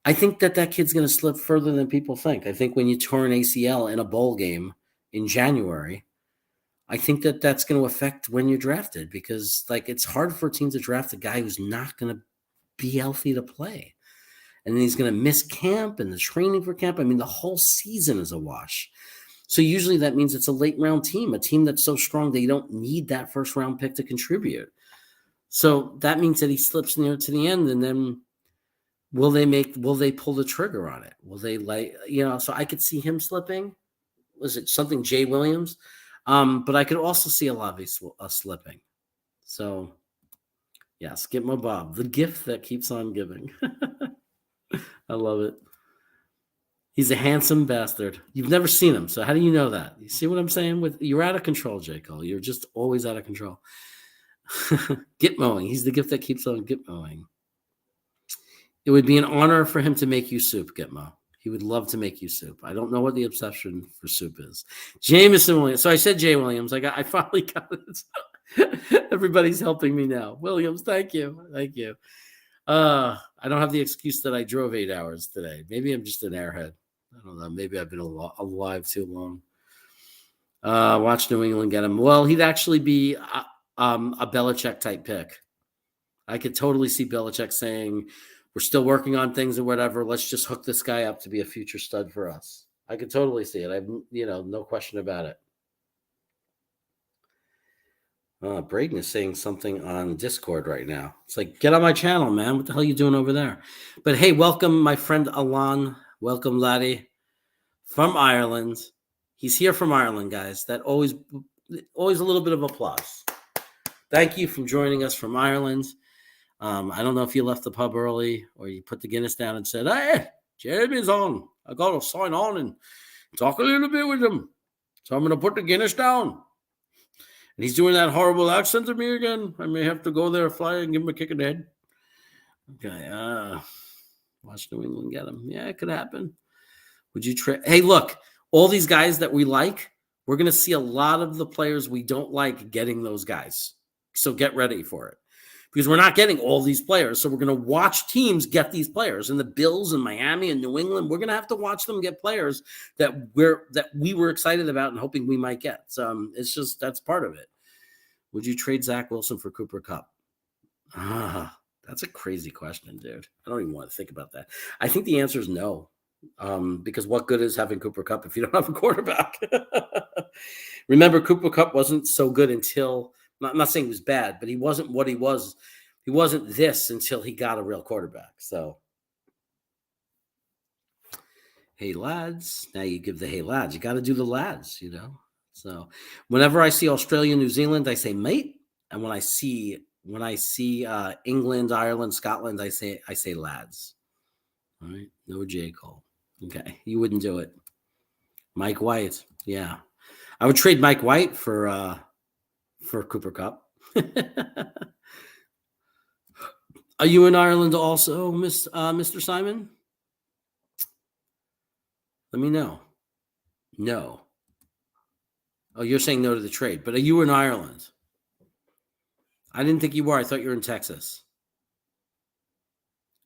I think that kid's going to slip further than people think. I think when you tore an ACL in a bowl game in January, I think that that's going to affect when you're drafted because, like, it's hard for a team to draft a guy who's not going to be healthy to play. And then he's going to miss camp and the training for camp. I mean, the whole season is a wash. So usually that means it's a late round team, a team that's so strong they don't need that first round pick to contribute. So that means that he slips near to the end, and then will they pull the trigger on it? Will they so I could see him slipping. Was it something Jay Williams? But I could also see Olave slipping. So, yes, Gitmo Bob, the gift that keeps on giving. I love it. He's a handsome bastard. You've never seen him, so how do you know that? You see what I'm saying? You're out of control, J. Cole. You're just always out of control. Gitmoing. He's the gift that keeps on Gitmoing. It would be an honor for him to make you soup, Gitmo. He would love to make you soup. I don't know what the obsession for soup is. Jameson Williams. So I said Jay Williams. I finally got it. Everybody's helping me now. Williams, thank you. Thank you. I don't have the excuse that I drove 8 hours today. Maybe I'm just an airhead. I don't know. Maybe I've been alive too long. Watch New England get him. Well, he'd actually be a Belichick type pick. I could totally see Belichick saying, we're still working on things or whatever. Let's just hook this guy up to be a future stud for us. I could totally see it. I've, no question about it. Braden is saying something on Discord right now. It's like, get on my channel, man. What the hell are you doing over there? But hey, welcome my friend Alan. Welcome, laddie, from Ireland. He's here from Ireland, guys. That always a little bit of applause. Thank you for joining us from Ireland. I don't know if you left the pub early or you put the Guinness down and said, hey, Jeremy's on. I got to sign on and talk a little bit with him. So I'm going to put the Guinness down. And he's doing that horrible accent to me again. I may have to go there, fly, and give him a kick in the head. Okay. Watch New England get him. Yeah, it could happen. Would you trade? Hey, look, all these guys that we like, we're going to see a lot of the players we don't like getting those guys. So get ready for it. Because we're not getting all these players. So we're going to watch teams get these players. And the Bills and Miami and New England, we're going to have to watch them get players that we were excited about and hoping we might get. So it's just, that's part of it. Would you trade Zach Wilson for Cooper Kupp? That's a crazy question, dude. I don't even want to think about that. I think the answer is no. Because what good is having Cooper Kupp if you don't have a quarterback? Remember, Cooper Kupp wasn't so good until, I'm not saying he was bad, but he wasn't what he was. He wasn't this until he got a real quarterback. So, hey, lads. Now you give the hey, lads. You got to do the lads, So whenever I see Australia, New Zealand, I say mate. And when I see England, Ireland, Scotland, I say lads. All right. No J. Cole. Okay. You wouldn't do it. Mike White. Yeah. I would trade Mike White for Cooper Kupp. Are you in Ireland also, Mr. Simon? Let me know. No. Oh, you're saying no to the trade, but are you in Ireland? I didn't think you were. I thought you were in Texas.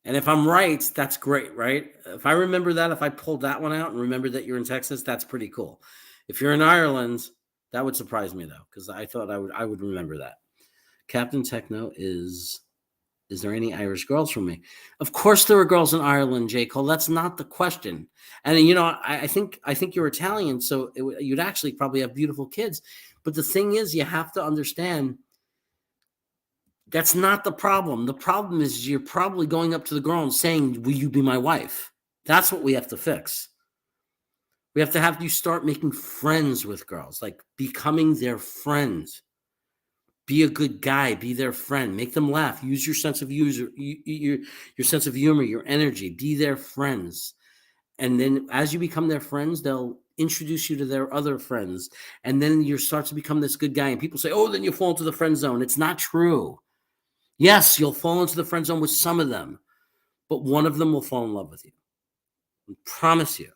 And if I'm right, that's great, right? If I remember that, if I pulled that one out and remember that you're in Texas, that's pretty cool. If you're in Ireland, that would surprise me, though, because I thought I would remember that. Captain Techno is there any Irish girls for me? Of course there are girls in Ireland, J. Cole. That's not the question. And, I think you're Italian, so you'd actually probably have beautiful kids. But the thing is, you have to understand that's not the problem. The problem is you're probably going up to the girl and saying, will you be my wife? That's what we have to fix. We have to have you start making friends with girls, like becoming their friend. Be a good guy. Be their friend. Make them laugh. Use your sense of your sense of humor, your energy. Be their friends. And then as you become their friends, they'll introduce you to their other friends. And then you start to become this good guy. And people say, oh, then you fall into the friend zone. It's not true. Yes, you'll fall into the friend zone with some of them, but one of them will fall in love with you. I promise you.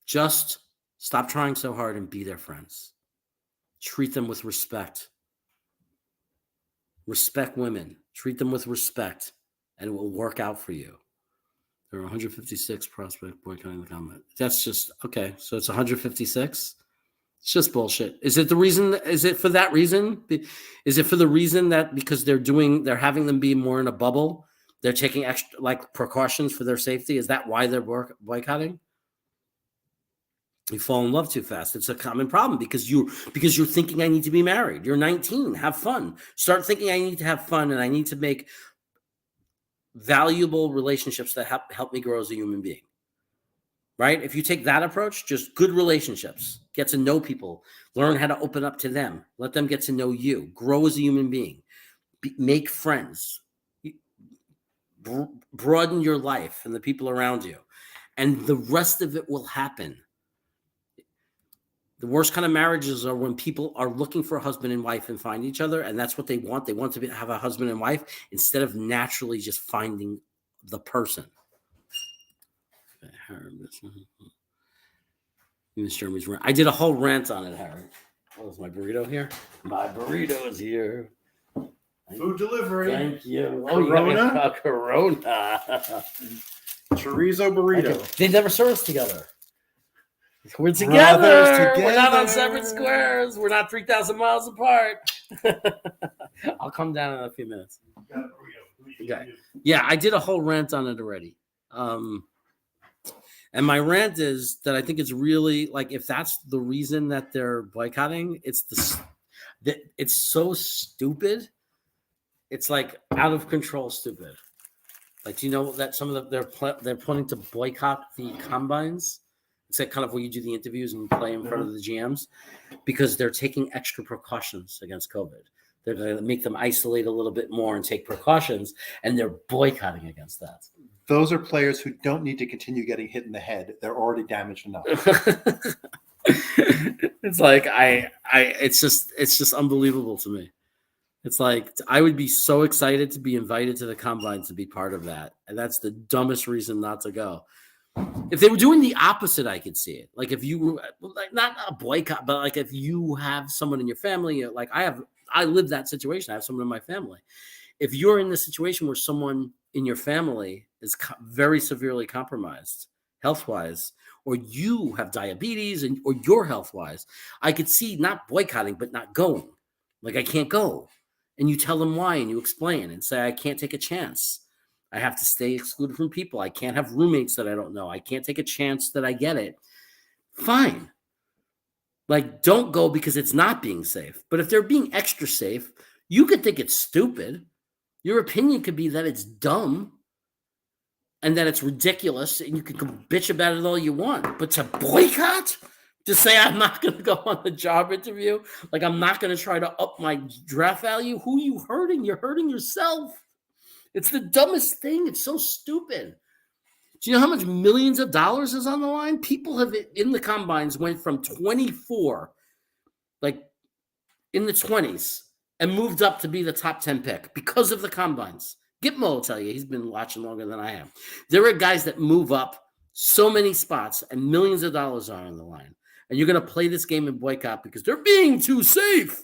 Just stop trying so hard and be their friends. Treat them with respect. Respect women. Treat them with respect, and it will work out for you. There are 156 prospect boycotting the comment. That's just, okay, so it's 156. It's just bullshit. Is it the reason? Is it for that reason? Is it for the reason that because they're having them be more in a bubble, they're taking extra like precautions for their safety? Is that why they're boycotting? You fall in love too fast. It's a common problem because you're thinking I need to be married. You're 19. Have fun. Start thinking I need to have fun and I need to make valuable relationships that help me grow as a human being. Right? If you take that approach, just good relationships, get to know people, learn how to open up to them, let them get to know you, grow as a human being, make friends, broaden your life and the people around you, and the rest of it will happen. The worst kind of marriages are when people are looking for a husband and wife and find each other, and that's what they want. They want to have a husband and wife instead of naturally just finding the person. I did a whole rant on it, Harry. Oh, is my burrito here? My burrito is here. Food delivery. Thank you. Oh, you got me a Corona. Chorizo burrito. They never serve us together. We're together. We're not on separate squares. We're not 3,000 miles apart. I'll come down in a few minutes. Okay. Yeah, I did a whole rant on it already. And my rant is that I think it's really like if that's the reason that they're boycotting, it's so stupid. It's like out of control stupid. Like, do you know that some of they're planning to boycott the combines? It's like kind of where you do the interviews and play in front of the GMs because they're taking extra precautions against COVID. They're going to make them isolate a little bit more and take precautions, and they're boycotting against that. Those are players who don't need to continue getting hit in the head. They're already damaged enough. It's like it's just unbelievable to me. It's like I would be so excited to be invited to the combine to be part of that, and that's the dumbest reason not to go. If they were doing the opposite, I could see it. Like if you were like not a boycott, but like if you have someone in your family, like I live that situation. I have someone in my family. If you're in the situation where someone in your family is very severely compromised health-wise, or you have diabetes or you're health-wise, I could see not boycotting, but not going. Like I can't go. And you tell them why and you explain and say, I can't take a chance. I have to stay excluded from people. I can't have roommates that I don't know. I can't take a chance that I get it. Fine. Like, don't go because it's not being safe. But if they're being extra safe, you could think it's stupid. Your opinion could be that it's dumb and that it's ridiculous, and you can bitch about it all you want. But to boycott? To say I'm not going to go on the job interview? Like, I'm not going to try to up my draft value? Who are you hurting? You're hurting yourself. It's the dumbest thing. It's so stupid. Do you know how much millions of dollars is on the line? People have in the combines went from 24, like in the 20s, and moved up to be the top 10 pick because of the combines. Gitmo will tell you, he's been watching longer than I have. There are guys that move up so many spots and millions of dollars are on the line. And you're going to play this game and boycott because they're being too safe.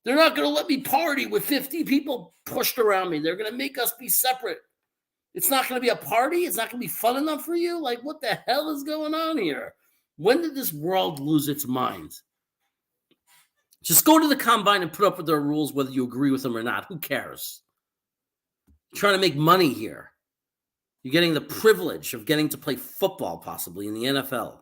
They're not going to let me party with 50 people pushed around me. They're going to make us be separate. It's not going to be a party. It's not going to be fun enough for you. Like, what the hell is going on here? When did this world lose its mind? Just go to the combine and put up with their rules, whether you agree with them or not. Who cares? You're trying to make money here. You're getting the privilege of getting to play football, possibly, in the NFL.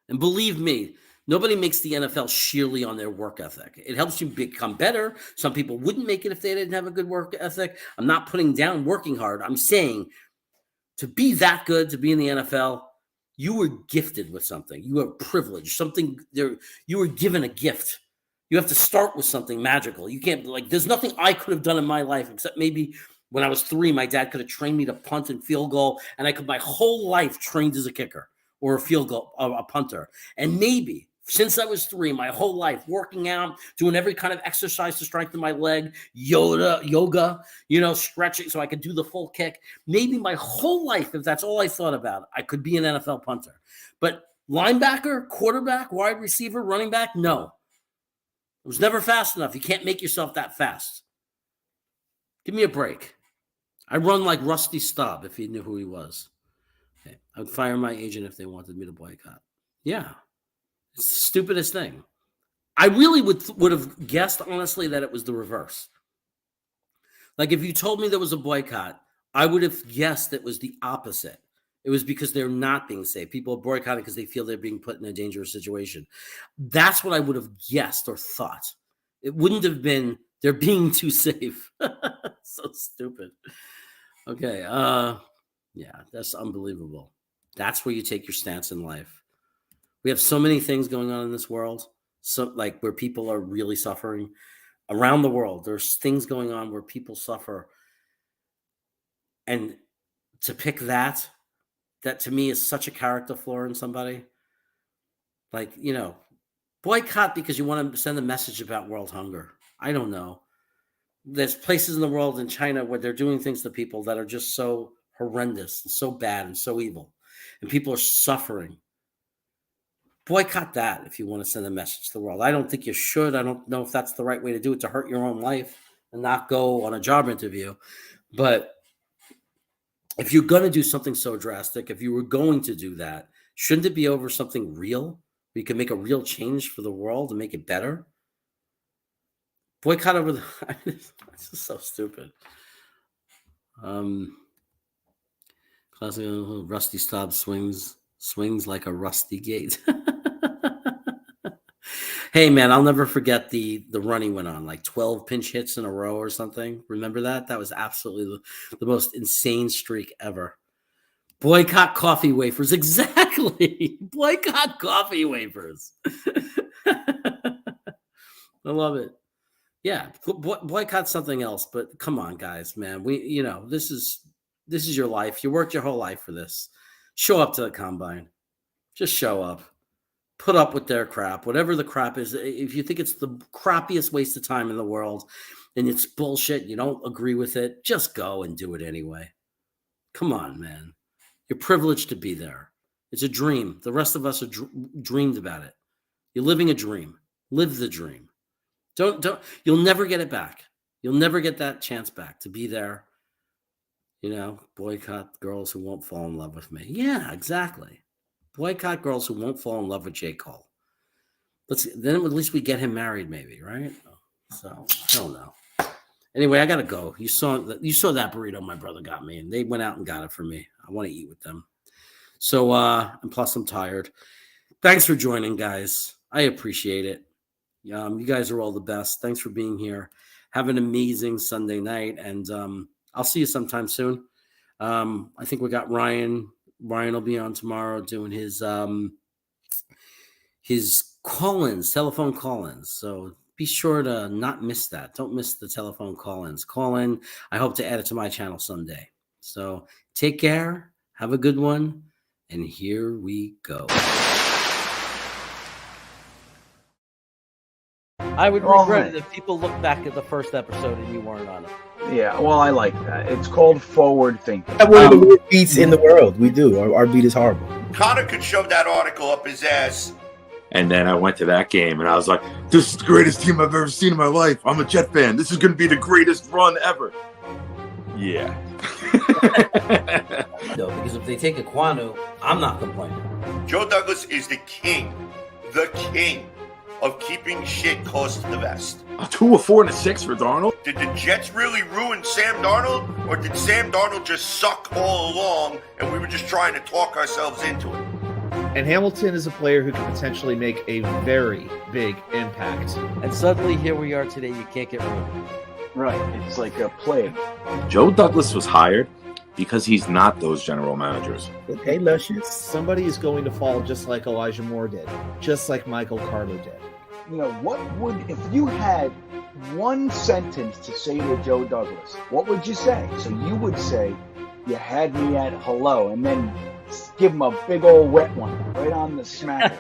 And believe me, nobody makes the NFL sheerly on their work ethic. It helps you become better. Some people wouldn't make it if they didn't have a good work ethic. I'm not putting down working hard. I'm saying to be that good, to be in the NFL, you were gifted with something. You were privileged. Something there. You were given a gift. You have to start with something magical. You can't, like, there's nothing I could have done in my life except maybe when I was 3, my dad could have trained me to punt and field goal, and I could my whole life trained as a kicker or a field goal, a punter. And maybe since I was 3, my whole life working out, doing every kind of exercise to strengthen my leg, yoga, stretching so I could do the full kick. Maybe my whole life, if that's all I thought about, I could be an NFL punter. But linebacker, quarterback, wide receiver, running back, no. It was never fast enough. You can't make yourself that fast. Give me a break. I run like Rusty Staub, if you knew who he was. Okay. I would fire my agent if they wanted me to boycott. Yeah. It's the stupidest thing. I really would have guessed, honestly, that it was the reverse. Like, if you told me there was a boycott, I would have guessed it was the opposite. It was because they're not being safe. People are boycotting because they feel they're being put in a dangerous situation. That's what I would have guessed or thought. It wouldn't have been they're being too safe. So stupid. Okay. Yeah, that's unbelievable. That's where you take your stance in life. We have so many things going on in this world, so like where people are really suffering around the world. There's things going on where people suffer. And to pick that to me is such a character flaw in somebody. Like, boycott because you want to send a message about world hunger. I don't know. There's places in the world, in China, where they're doing things to people that are just so horrendous and so bad and so evil. And people are suffering. Boycott that if you want to send a message to the world. I don't think you should. I don't know if that's the right way to do it, to hurt your own life and not go on a job interview. But if you're going to do something so drastic, if you were going to do that, shouldn't it be over something real? We can make a real change for the world and make it better. Boycott over the. This is so stupid. Classic rusty stop swings like a rusty gate. Hey man, I'll never forget the run he went on, like 12 pinch hits in a row or something. Remember that? That was absolutely the most insane streak ever. Boycott coffee wafers. Exactly. Boycott coffee wafers. I love it. Yeah, boycott something else, but come on, guys, man. This is your life. You worked your whole life for this. Show up to the combine. Just show up. Put up with their crap, whatever the crap is. If you think it's the crappiest waste of time in the world and it's bullshit, you don't agree with it, just go and do it anyway. Come on, man. You're privileged to be there. It's a dream. The rest of us are dreamed about it. You're living a dream. Live the dream. Don't. You'll never get it back. You'll never get that chance back to be there. Boycott girls who won't fall in love with me. Yeah, exactly. Boycott girls who won't fall in love with J. Cole. Then at least we get him married, maybe, right? So I don't know. Anyway, I gotta go. You saw that burrito my brother got me, and they went out and got it for me. I want to eat with them. So and plus I'm tired. Thanks for joining, guys. I appreciate it. You guys are all the best. Thanks for being here. Have an amazing Sunday night, and I'll see you sometime soon. I think we got Ryan. Ryan will be on tomorrow doing his call-ins, telephone call-ins. So be sure to not miss that. Don't miss the telephone call-ins. Call in. I hope to add it to my channel someday. So take care. Have a good one. And here we go. I would regret it if people look back at the first episode and you weren't on it. Yeah, well, I like that. It's called forward thinking. We have one of the worst beats in the world. We do. Our beat is horrible. Connor could shove that article up his ass. And then I went to that game and I was like, this is the greatest team I've ever seen in my life. I'm a Jet fan. This is going to be the greatest run ever. Yeah. No, because if they take Aquanu, I'm not complaining. Joe Douglas is the king of keeping shit close to the vest. A 2, a 4, and a 6 for Darnold? Did the Jets really ruin Sam Darnold, or did Sam Darnold just suck all along and we were just trying to talk ourselves into it? And Hamilton is a player who can potentially make a very big impact. And suddenly here we are today, you can't get rid of him. Right. It's like a plague. Joe Douglas was hired because he's not those general managers. Okay, Luscious. Somebody is going to fall just like Elijah Moore did, just like Michael Carter did. If you had one sentence to say to Joe Douglas, what would you say? So you would say, you had me at hello, and then give him a big old wet one right on the smack.